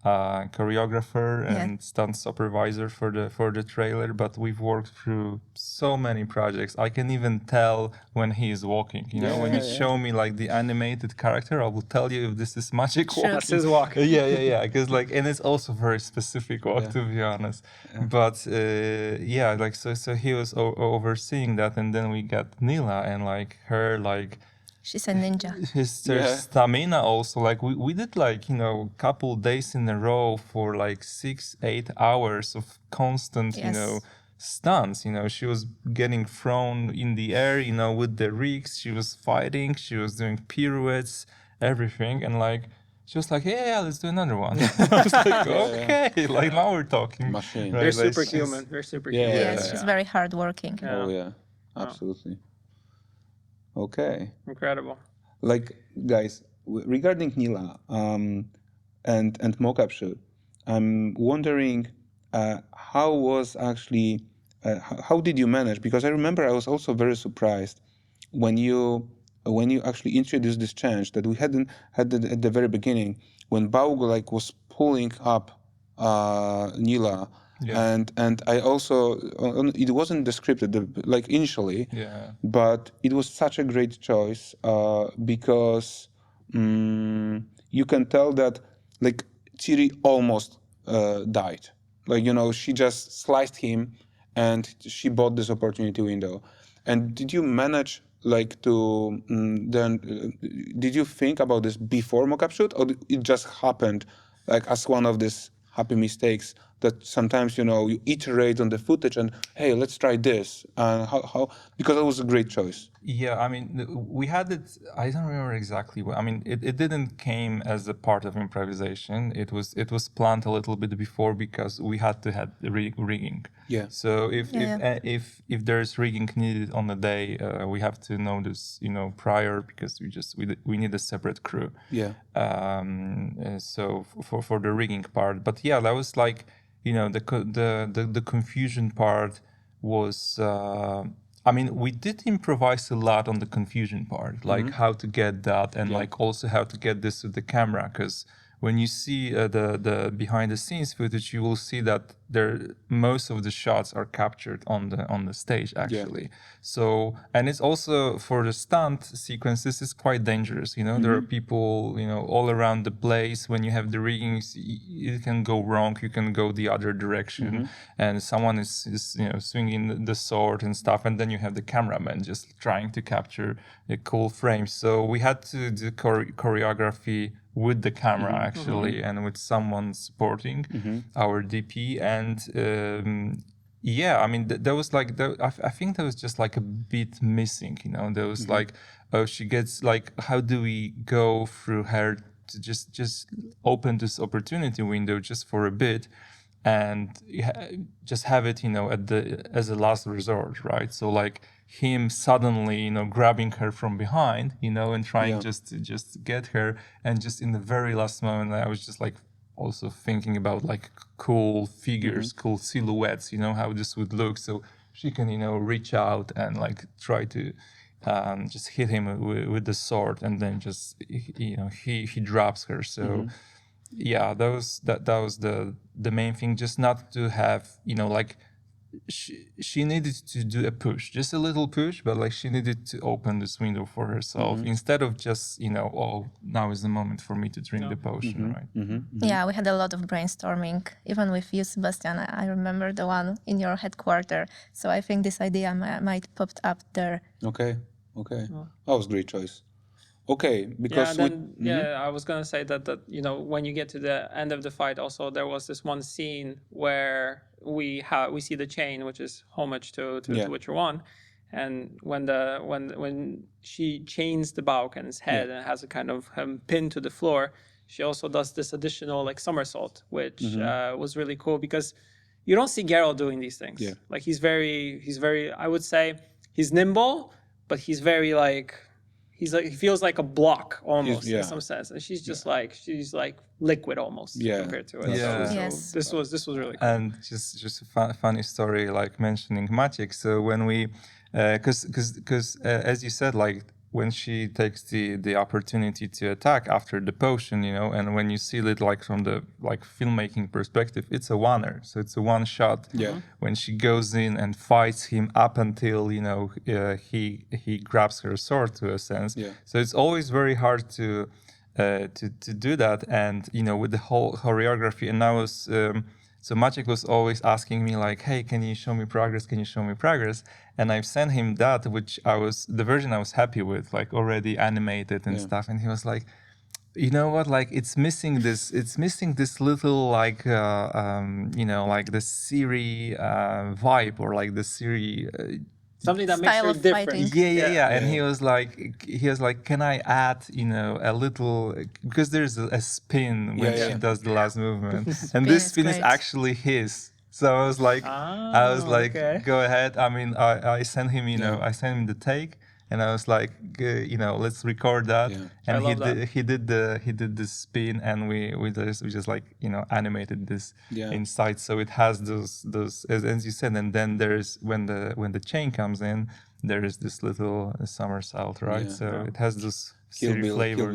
choreographer and stunt supervisor for the trailer, but we've worked through so many projects. I can even tell when he is walking. When you show me like the animated character, I will tell you if this is Maciek walking. That's his walk. Yeah. Because like, and it's also very specific walk, to be honest. But like so he was overseeing that, and then we got Nila and like her like. She's a ninja. His stamina also, like we did like, couple days in a row for like 6-8 hours of constant, stunts. She was getting thrown in the air, with the rigs. She was fighting. She was doing pirouettes, everything. And like, she was like, yeah, let's do another one. I was like, okay, like now we're talking. Machine. They're superhuman. They're superhuman. Yes, she's very hardworking. Oh yeah, absolutely. Okay. Incredible. Like, guys, regarding Nila and mock-up shoot, I'm wondering how did you manage? Because I remember I was also very surprised when you actually introduced this change that we hadn't had at the very beginning, when Bauk like was pulling up Nila. And I also, it wasn't descripted like initially, but it was such a great choice because you can tell that like Ciri almost died. Like, she just sliced him and she bought this opportunity window. And did you manage like to did you think about this before mock-up shoot, or it just happened like as one of these happy mistakes that sometimes, you know, you iterate on the footage and, hey, let's try this. And how because that was a great choice. Yeah, I mean, we had it. I don't remember exactly what. I mean, it didn't came as a part of improvisation. It was planned a little bit before because we had to have the rigging. Yeah. So if there's rigging needed on the day, we have to know this, you know, prior, because we need a separate crew. Yeah. So for the rigging part, but yeah, that was like, you know, the confusion part was. I mean, we did improvise a lot on the confusion part, like how to get that, and like also how to get this to the camera. Because when you see the behind the scenes footage, you will see that most of the shots are captured on the stage actually. So, and it's also for the stunt sequence, this is quite dangerous. You know, there are people, you know, all around the place. When you have the riggings, it can go wrong. You can go the other direction, and someone is you know, swinging the sword and stuff, and then you have the cameraman just trying to capture a cool frame. So we had to do choreography with the camera actually, and with someone supporting our DP. And yeah, I mean, there was like, I think there was just like a bit missing, you know. There was like, oh, she gets like, how do we go through her to just open this opportunity window just for a bit, and just have it, you know, as a last resort, right? So like him suddenly, you know, grabbing her from behind, you know, and trying just to get her, and just in the very last moment, I was just like also thinking about like cool figures, cool silhouettes, you know, how this would look. So she can, you know, reach out and like try to just hit him with the sword, and then just, you know, he drops her. So yeah, that was the main thing, just not to have, you know, like she needed to do a push, just a little push, but like she needed to open this window for herself instead of just, you know, oh, now is the moment for me to drink the potion, right? Yeah, we had a lot of brainstorming, even with you, Sebastian. I remember the one in your headquarters. So I think this idea might popped up there. Okay. That was a great choice. Okay, because I was gonna say that you know, when you get to the end of the fight, also there was this one scene where we see the chain, which is homage to Witcher 1, and when she chains the Bauk in his head and has a kind of pin to the floor, she also does this additional like somersault, which was really cool, because you don't see Geralt doing these things. Yeah. Like he's very, I would say he's nimble, but he's very like. He's like, he feels like a block almost in some sense, and she's just like, she's like liquid almost compared to it. Yeah. So this was really cool. And just a funny story, like mentioning Maciek. So when we, because as you said, like when she takes the opportunity to attack after the potion, you know, and when you see it like from the like filmmaking perspective, it's a oneer, so it's a one shot. Yeah. When she goes in and fights him up until, you know, he grabs her sword, to a sense. Yeah. So it's always very hard to do that, and you know, with the whole choreography. And I was so Maciek was always asking me like, hey, can you show me progress? Can you show me progress? And I've sent him that, which the version I was happy with, like already animated and stuff. And he was like, you know what, like it's missing this little like, you know, like the Ciri vibe, or like the Ciri something that makes Style her of different. fighting. Yeah. And he was like, can I add, you know, a little, because there's a spin when she does the last movement, and this spin is actually his. So I was like, okay. Go ahead. I mean, I sent him, you know, I sent him the take, and I was like, you know, let's record that. Yeah. And he did the spin, and we just like, you know, animated this inside. So it has those as you said, and then there's when the chain comes in, there is this little somersault, right? Yeah. So it has this flavor.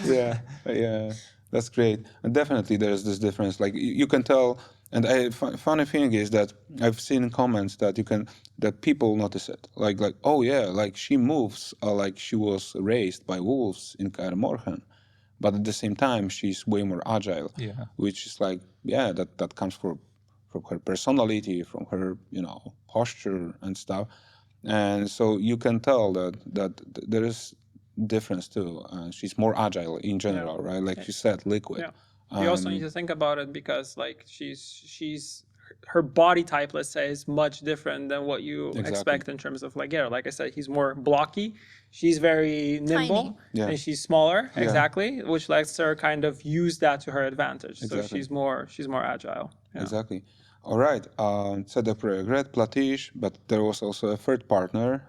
Yeah. That's great. And definitely there's this difference. Like you can tell. And funny thing is that I've seen comments that that people notice it. Like oh yeah, like she moves like she was raised by wolves in Kaer Morhen, but at the same time she's way more agile. Yeah. Which is like that comes from her personality, from her, you know, posture and stuff. And so you can tell that there is difference too. She's more agile in general, right? Like you said, liquid. You also need to think about it because like her body type, let's say, is much different than what you expect in terms of like, like I said, he's more blocky. She's very nimble and she's smaller, exactly, which lets her kind of use that to her advantage. So she's more agile. Yeah. Exactly. All right. CD PROJEKT RED, Platige, but there was also a third partner,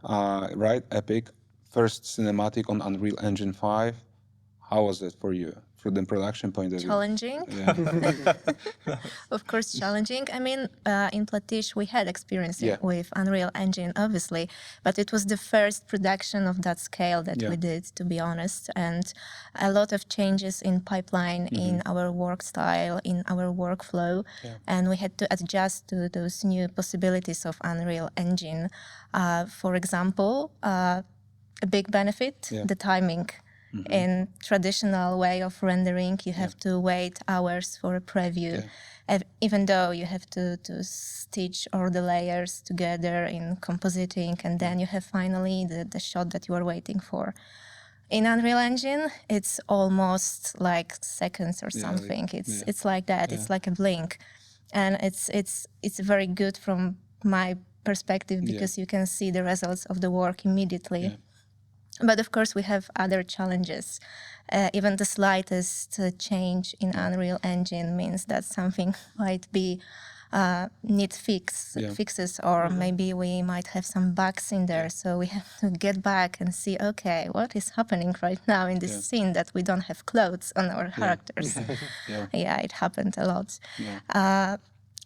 right? Epic. First cinematic on Unreal Engine 5. How was it for you, from the production point of view? Challenging. Of course, challenging. I mean, in Platige, we had experience with Unreal Engine, obviously, but it was the first production of that scale that we did, to be honest. And a lot of changes in pipeline, in our work style, in our workflow. And we had to adjust to those new possibilities of Unreal Engine. For example, a big benefit, the timing. In traditional way of rendering, you have to wait hours for a preview, even though you have to stitch all the layers together in compositing, and then you have finally the shot that you are waiting for. In Unreal Engine, it's almost like seconds or something. It's like that. It's like a blink, and it's very good from my perspective because you can see the results of the work immediately. But of course, we have other challenges. Even the slightest change in Unreal Engine means that something might be need fixes, or maybe we might have some bugs in there. So we have to get back and see, okay, what is happening right now in this scene that we don't have clothes on our characters? It happened a lot.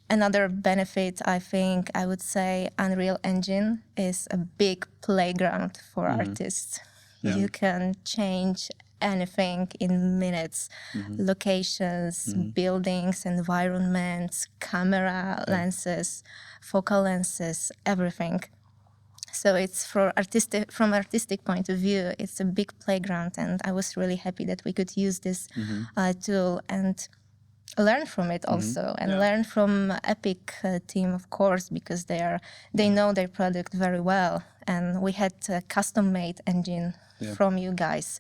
Another benefit, I think, I would say Unreal Engine is a big playground for artists. You can change anything in minutes, locations, buildings, environments, camera lenses, focal lenses, everything. So it's from artistic point of view, it's a big playground, and I was really happy that we could use this tool and learn from it also, and learn from Epic team, of course, because they know their product very well, and we had a custom-made engine from you guys.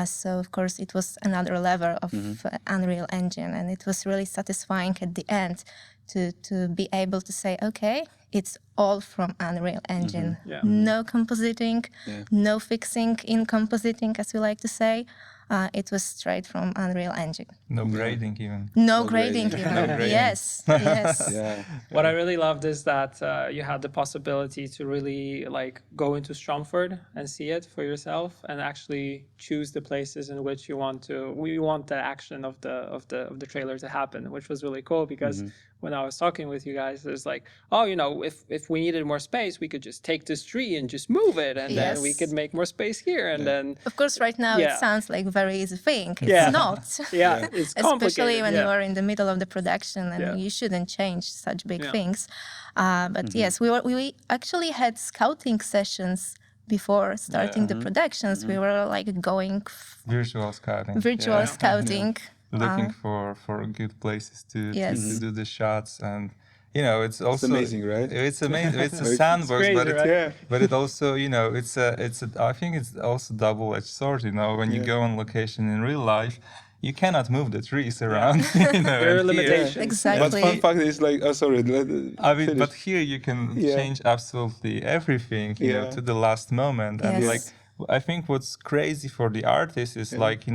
So of course it was another level of Unreal Engine, and it was really satisfying at the end to be able to say, okay, it's all from Unreal Engine. No compositing, no fixing in compositing, as we like to say. It was straight from Unreal Engine. No grading even. No grading even. No grading. Yes. What I really loved is that you had the possibility to really like go into Stromford and see it for yourself, and actually choose the places in which you want the action of the trailer to happen, which was really cool because when I was talking with you guys, it's like, oh, if we needed more space, we could just take this tree and just move it, and then we could make more space here, and then. Of course, right now it sounds like a very easy thing. It's not. It's complicated. Especially when you are in the middle of the production, and you shouldn't change such big things. But yes, we actually had scouting sessions before starting the productions. We were like going virtual scouting. Scouting. Looking for good places to do the shots, and it's also amazing, right? It's amazing. It's a sandbox, crazy, but it also I think it's also double-edged sword. When you go on location in real life, you cannot move the trees around. There are limitations. Exactly. But fun fact is like, but here you can change absolutely everything, to the last moment, and like I think what's crazy for the artists is like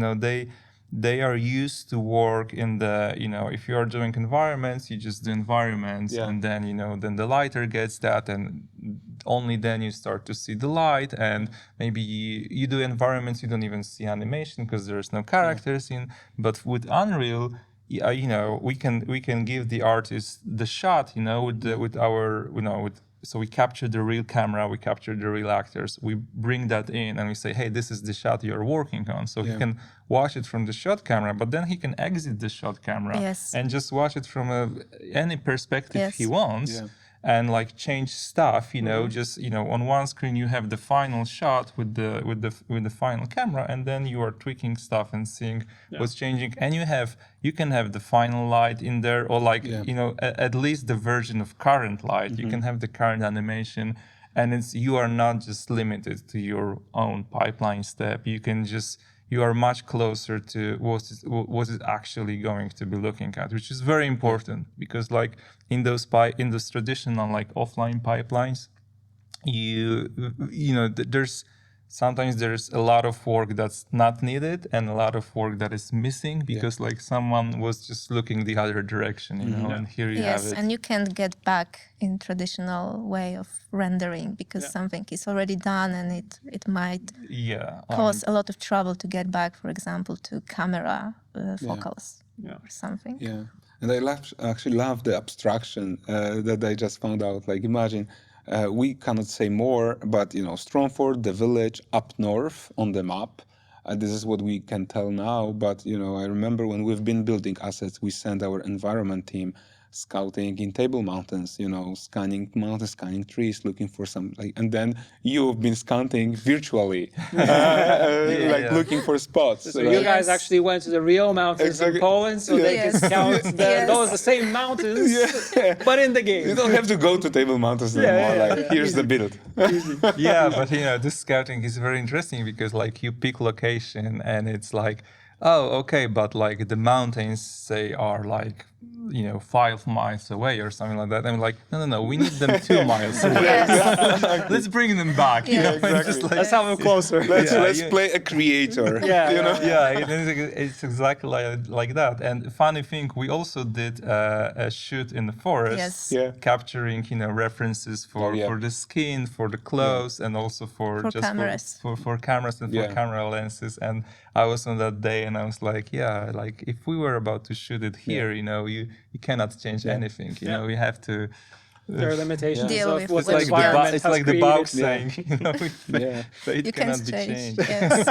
they are used to work in the, if you are doing environments, you just do environments, and then, then the lighter gets that, and only then you start to see the light, and maybe you do environments, you don't even see animation because there's no characters in. But with Unreal, we can give the artist the shot, so we capture the real camera, we capture the real actors, we bring that in, and we say, hey, this is the shot you're working on. So he can watch it from the shot camera, but then he can exit the shot camera and just watch it from any perspective he wants. And like change stuff, just on one screen you have the final shot with the final camera, and then you are tweaking stuff and seeing what's changing, and you can have the final light in there, or like at least the version of current light. You can have the current animation, and you are not just limited to your own pipeline step. You can just you are much closer to what is actually going to be looking at, which is very important because like in those traditional like offline pipelines, sometimes there's a lot of work that's not needed and a lot of work that is missing because like someone was just looking the other direction, and here you have it. And you can't get back in traditional way of rendering because something is already done and it might cause a lot of trouble to get back, for example, to camera focals or something. Yeah, and I actually love the abstraction that I just found out. Like imagine, we cannot say more, but Stromford, the village up north on the map. This is what we can tell now. But I remember when we've been building assets, we send our environment team scouting in Table Mountains, scanning mountains, scanning trees, looking for some and then you've been scanning virtually, looking for spots. So you guys actually went to the real mountains in Poland, so they can count those the same mountains, but in the game. You don't have to go to Table Mountains anymore. Here's the build. But this scouting is very interesting because like you pick location and it's like, oh, okay, but like the mountains say are like 5 miles away or something like that. I'm like, no, we need them 2 miles away. Let's bring them back. Exactly. Let's have them closer. Let's play a creator. It's exactly like that. And funny thing, we also did a shoot in the forest, capturing references for the skin, for the clothes, and also for cameras, for cameras and for camera lenses. And I was on that day, and I was like, if we were about to shoot it here, you cannot change anything. We have to. There are limitations. Deal of with what the environment it's has like created. the Bauk saying, it you cannot can be change. changed. Yes.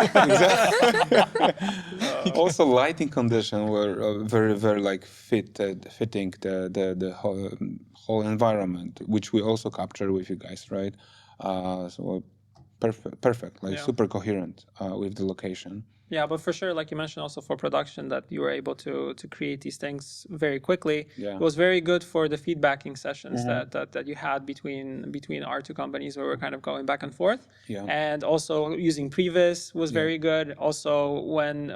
Also, lighting conditions were very, very like fitting the whole environment, which we also capture with you guys, right? So perfect, like super coherent with the location. Yeah, but for sure, like you mentioned also for production, that you were able to create these things very quickly. Yeah. It was very good for the feedbacking sessions that you had between our two companies where we're kind of going back and forth. Yeah. And also using Previs was very good. Also,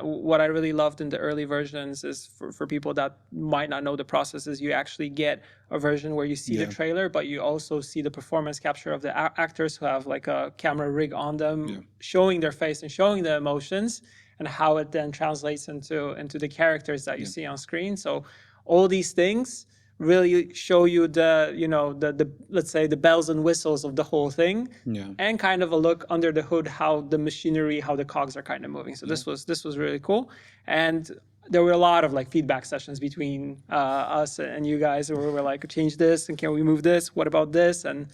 what I really loved in the early versions is for people that might not know the process is you actually get a version where you see the trailer, but you also see the performance capture of the actors who have like a camera rig on them, showing their face and showing the emotions, and how it then translates into the characters that you see on screen. So all these things really show you the let's say the bells and whistles of the whole thing, and kind of a look under the hood how the machinery, how the cogs are kind of moving. So this was really cool. And there were a lot of like feedback sessions between us and you guys where we were like, change this and can we move this? What about this? And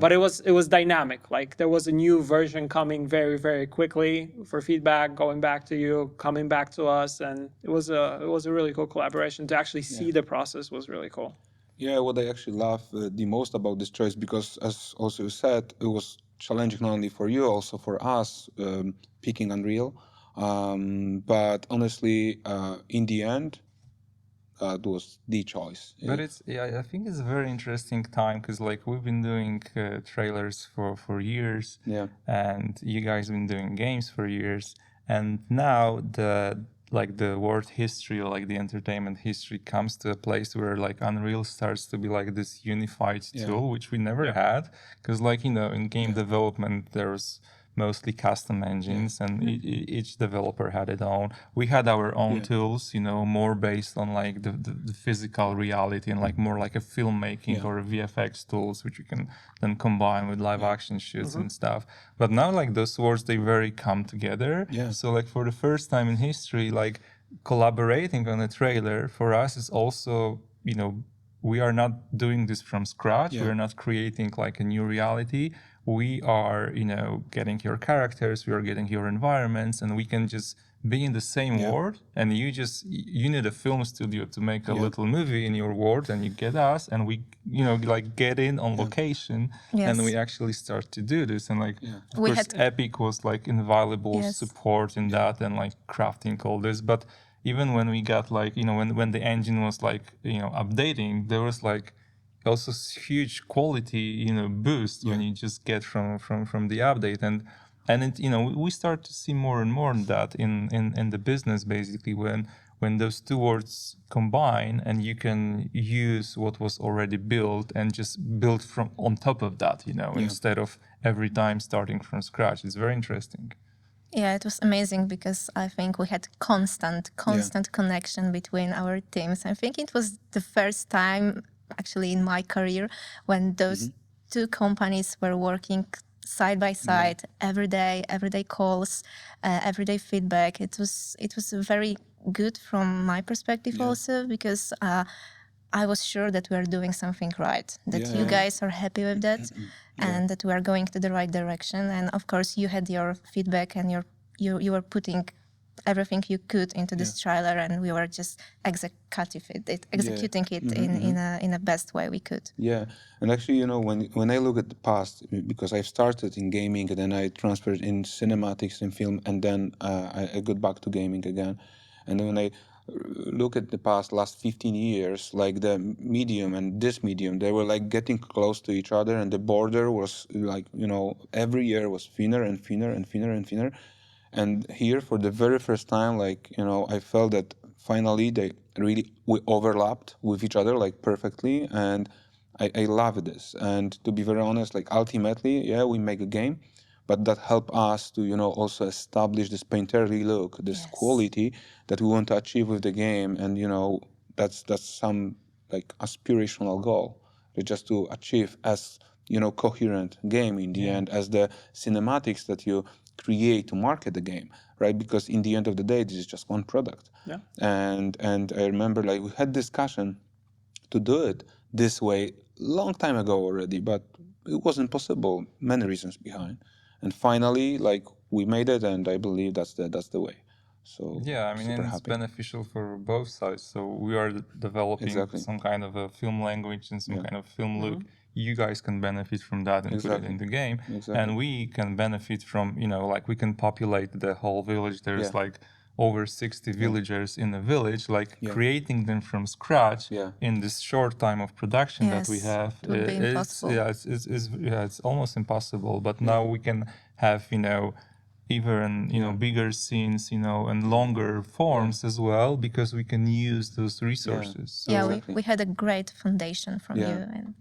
but it was dynamic. Like there was a new version coming very, very quickly for feedback, going back to you, coming back to us, and it was a really cool collaboration. To actually see the process was really cool. Yeah, what I actually love the most about this choice, because as also you said, it was challenging not only for you, also for us picking Unreal. But honestly, in the end, it was the choice. But I think it's a very interesting time because like we've been doing trailers for years, and you guys been doing games for years, and now the world history, like the entertainment history, comes to a place where like Unreal starts to be like this unified tool, which we never had, because like in game development there's mostly custom engines, and each developer had its own. We had our own tools, more based on like the physical reality and like more like a filmmaking or a VFX tools, which you can then combine with live action shoots and stuff. But now like those worlds, they very come together. So like for the first time in history, like collaborating on a trailer for us is also, we are not doing this from scratch. We're not creating like a new reality. We are, getting your characters, we are getting your environments, and we can just be in the same world. And you need a film studio to make a little movie in your world, and you get us, and we, get in on location, and we actually start to do this. And like, of course, Epic was like invaluable support in that, and like crafting all this. But even when we got like, when the engine was like, updating, there was like also huge quality, boost when you just get from the update. And And it, we start to see more and more of that in the business, basically, when those two words combine and you can use what was already built and just build from on top of that, instead of every time starting from scratch. It's very interesting. Yeah, it was amazing because I think we had constant connection between our teams. I think it was the first time actually in my career when those two companies were working side by side every day calls, everyday feedback. It was very good from my perspective also because I was sure that we are doing something right, that you guys are happy with that and that we are going to the right direction. And of course you had your feedback and you were putting everything you could into this trailer, and we were just executing it in a best way we could. Yeah, and actually, when I look at the past, because I started in gaming and then I transferred in cinematics and film, and then I got back to gaming again. And then when I look at the last 15 years, like the medium and this medium, they were like getting close to each other, and the border was like, every year was thinner and thinner and thinner and thinner. And here, for the very first time, like, I felt that finally we overlapped with each other like perfectly, and I love this. And to be very honest, like ultimately, we make a game, but that helped us to, also establish this painterly look, this quality that we want to achieve with the game. And, that's some like aspirational goal, just to achieve as, coherent game in the end as the cinematics that you create to market the game, right? Because in the end of the day, this is just one product. Yeah. And I remember like we had discussion to do it this way long time ago already, but it wasn't possible. Many reasons behind. And finally, like we made it, and I believe that's the way. So yeah, I mean, and it's beneficial for both sides. So we are developing some kind of a film language and some kind of film look. You guys can benefit from that and put it in the game, and we can benefit from, like we can populate the whole village. There's like over 60 villagers in the village, like creating them from scratch in this short time of production that we have. It's almost impossible. But now we can have, even bigger scenes, and longer forms as well, because we can use those resources. So we had a great foundation from you. And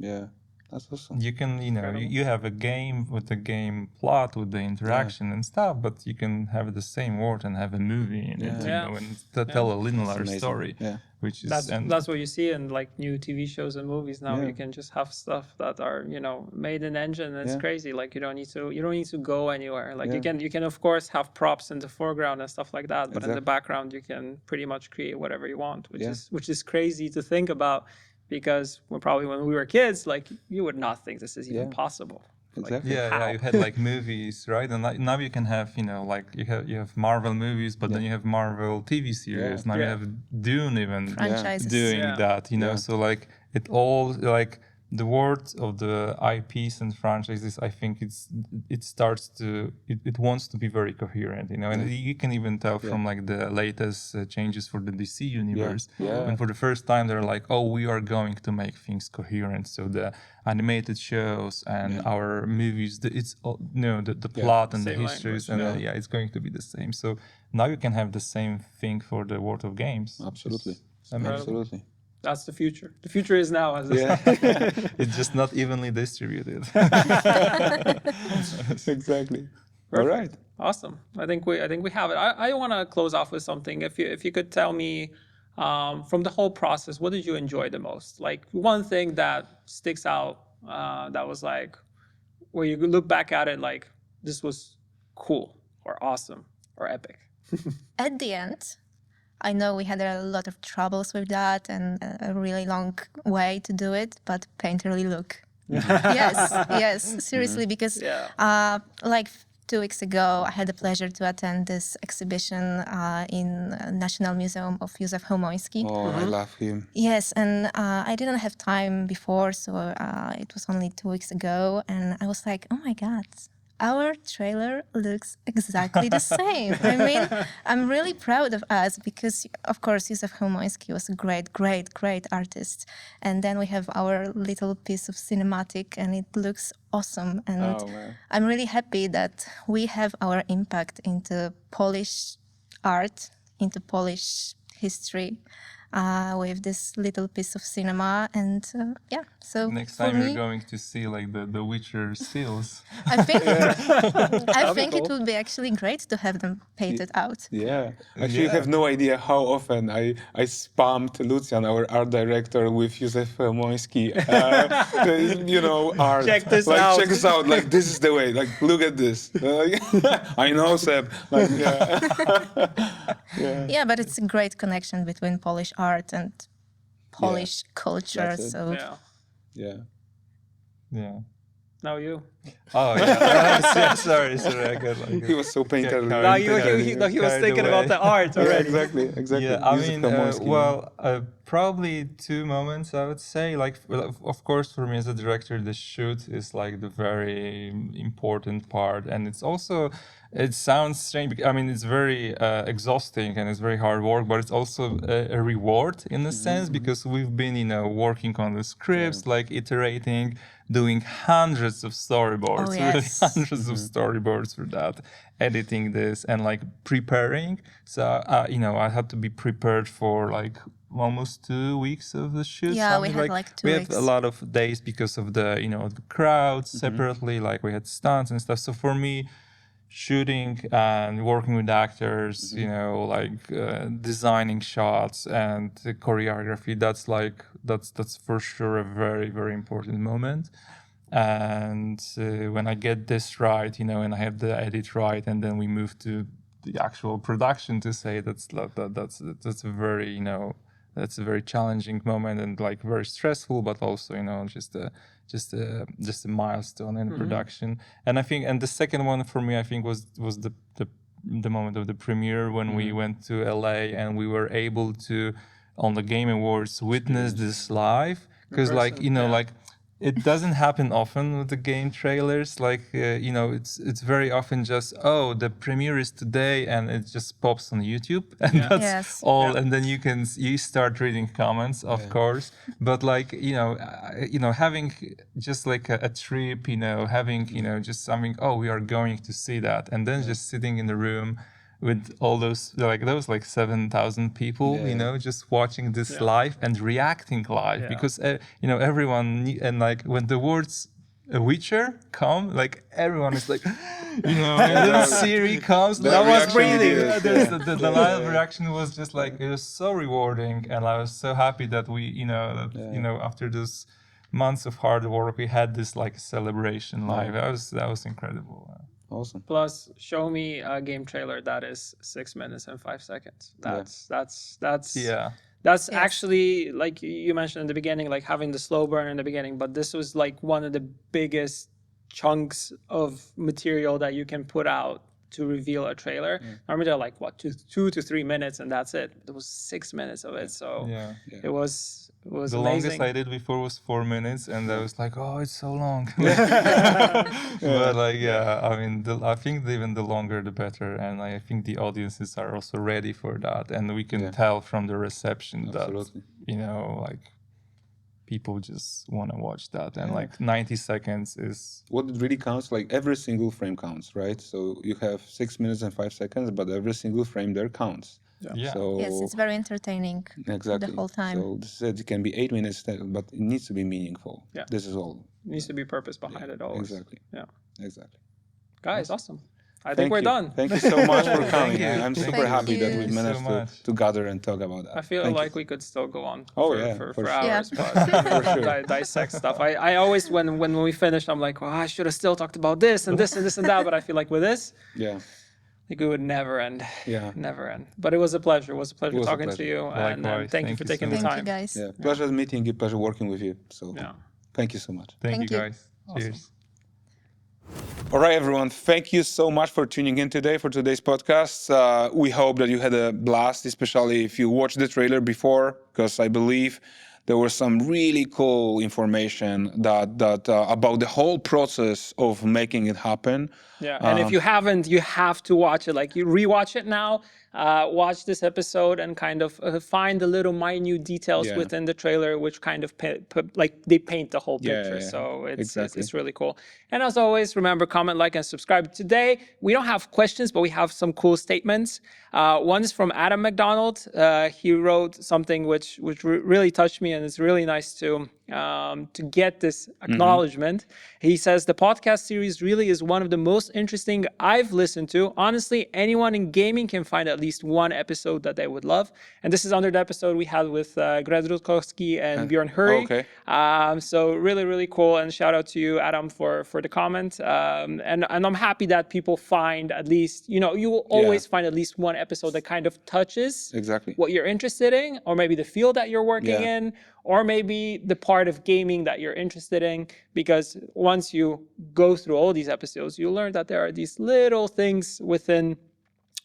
that's awesome. You can, you have a game with the game plot, with the interaction and stuff, but you can have the same world and have a movie in it, and tell a linear story. Yeah. Which is that's what you see in like new TV shows and movies now. You can just have stuff that are made in engine. And it's crazy. Like you don't need to go anywhere. Like you can of course have props in the foreground and stuff like that, but in the background you can pretty much create whatever you want, which is crazy to think about. Because when we were kids, like you would not think this is even possible. Exactly. Like, you had like movies, right? And now you can have, like you have Marvel movies, but then you have Marvel TV series. Now you have Dune even doing that, So like it all like the world of the IPs and franchises, I think it wants to be very coherent, and you can even tell from like the latest changes for the DC universe. And for the first time, they're like, oh, we are going to make things coherent. So the animated shows and our movies, it's the plot and the histories, and it's going to be the same. So now you can have the same thing for the world of games. Absolutely. Absolutely. That's the future. The future is now. It's just not evenly distributed. Exactly. Perfect. All right. Awesome. I think we have it. I want to close off with something. If you could tell me from the whole process, what did you enjoy the most? Like one thing that sticks out that was like where you look back at it like this was cool or awesome or epic. At the end, I know we had a lot of troubles with that and a really long way to do it, but painterly look. Yes, seriously, because like 2 weeks ago, I had the pleasure to attend this exhibition in National Museum of Józef Chełmoński. Oh, I love him. Yes, and I didn't have time before, so it was only 2 weeks ago, and I was like, oh my God, our trailer looks exactly the same. I mean, I'm really proud of us because, of course, Józef Chełmoński was a great artist. And then we have our little piece of cinematic and it looks awesome. And Oh, man. I'm really happy that we have our impact into Polish art, into Polish history. With this little piece of cinema, and so Next for time me, you're going to see like the Witcher stills. I think I think it cool. would be actually great to have them painted out. Yeah, actually, you Yeah. have no idea how often I spammed Lucian, our art director, with Józef Chełmoński, art. Check this like, out. Check this out. Like, this is the way. Like, look at this. I know, Seb. Like, yeah. Yeah, but it's a great connection between Polish art and Polish culture. That's it. So Yeah. Yeah. Yeah. Now you. Oh yeah. sorry. I got like. He was so painted. carried Now away. he was Carried thinking about away. the art Yeah, already. exactly. Yeah, I Józef mean, Chełmoński. probably 2 moments I would say. Like, of course, for me as a director, the shoot is like the very important part, and it's also, it sounds strange. I mean, it's very exhausting and it's very hard work, but it's also a reward in a sense because we've been, working on the scripts, like iterating, doing hundreds of storyboards, Oh, really yes. hundreds of storyboards for that, editing this and like preparing. So, I had to be prepared for like almost 2 weeks of the shoot. Yeah, we something had like 2 we weeks. had a lot of days because of the, the crowds separately, like we had stunts and stuff. So for me, shooting and working with actors, designing shots and the choreography, that's for sure a very, very important moment. And when I get this right, and I have the edit right, and then we move to the actual production to say that's a very, that's a very challenging moment and like very stressful, but also, just a milestone in production. And I think, and the second one for me, I think was the moment of the premiere when we went to LA and we were able to, on the Game Awards, witness this live. Because it doesn't happen often with the game trailers. It's very often just, the premiere is today, and it just pops on YouTube, and that's Yes. all. And then you start reading comments, of course. But having just like a trip, having just something. Oh, we are going to see that, and then just sitting in the room with all those 7,000 people, just watching this live and reacting live, because everyone and when the words Witcher come, everyone is like, and then Ciri comes. That was breathing. The live reaction was just like, it was so rewarding, and I was so happy that we, after those months of hard work, we had this celebration live. That was incredible. Awesome. Plus, show me a game trailer that is 6 minutes and 5 seconds. That's Yes. actually, like you mentioned in the beginning, like having the slow burn in the beginning, but this was like one of the biggest chunks of material that you can put out to reveal a trailer. Normally they're like, 2 to 3 minutes and that's it. There was 6 minutes of it. So it was The amazing. longest I did before was 4 minutes, and I was like, "Oh, it's so long." But I think even the longer, the better, and I think the audiences are also ready for that, and we can tell from the reception Absolutely. that people just want to watch that, and 90 seconds is What really counts, every single frame counts, right? So you have 6 minutes and 5 seconds, but every single frame there counts. Yeah. So Yes, it's very entertaining exactly the whole time. So this is it can be 8 minutes, but it needs to be meaningful. Yeah. This is all. There needs to be purpose behind it always. Exactly. Yeah. Exactly. Guys, awesome. I think Thank we're you. done. Thank you so much for coming. you. I'm Thank super you. happy that Thank we you managed so much. to gather and talk about that. I feel Thank like you. we could still go on for for sure. hours, but For sure. dissect stuff. I always, when we finish, I'm like, I should have still talked about this and this and this and that. But I feel like with this, Yeah. I think it would never end. Yeah. Never end. But it was a pleasure. It was a pleasure It was a talking to pleasure. you. And Likewise. thank you for taking the Thank time. you, guys. Yeah. Pleasure meeting you. Pleasure working with you. So Yeah. thank you so much. Thank Thank you you. guys. Cheers. All right, everyone. Thank you so much for tuning in today for today's podcast. We hope that you had a blast, especially if you watched the trailer before, because I believe there was some really cool information that about the whole process of making it happen. Yeah, and if you haven't, you have to watch it. Like, you rewatch it now, watch this episode, and kind of find the little minute details within the trailer, which kind of they paint the whole picture. So it's really cool. And as always, remember, comment, like, and subscribe. Today we don't have questions, but we have some cool statements. One is from Adam McDonald. He wrote something which really touched me, and it's really nice to get this acknowledgement. He says, the podcast series really is one of the most interesting I've listened to. Honestly, anyone in gaming can find at least one episode that they would love. And this is under the episode we had with Greg Rutkowski and Bjorn Hurry. Okay. So really, really cool. And shout out to you, Adam, for the comment. And I'm happy that people find at least, you will always find at least one episode that kind of touches what you're interested in, or maybe the field that you're working in, or maybe the part of gaming that you're interested in. Because once you go through all these episodes, you learn that there are these little things within,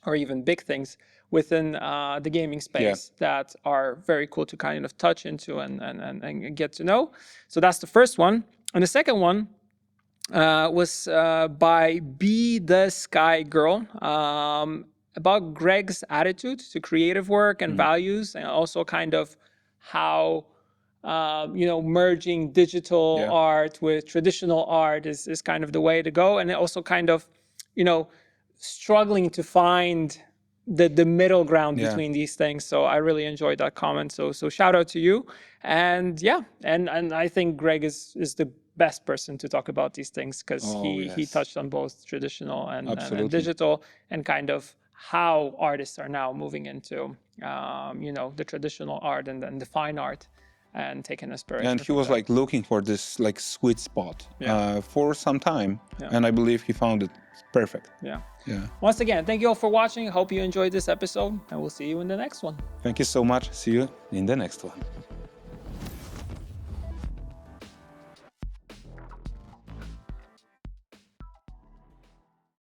or even big things within the gaming space that are very cool to kind of touch into and get to know. So that's the first one. And the second one was by Be the Sky Girl, about Greg's attitude to creative work and values, and also kind of how merging digital art with traditional art is kind of the way to go, and also kind of struggling to find the middle ground between these things. So I really enjoyed that comment. So shout out to you. And and I think Greg is the best person to talk about these things, because he touched on both traditional and digital, and kind of how artists are now moving into the traditional art and the fine art, and taking inspiration. And he was like looking for this like sweet spot for some time, and I believe he found it perfect. Yeah. Once again, thank you all for watching. Hope you enjoyed this episode, and we'll see you in the next one. Thank you so much. See you in the next one.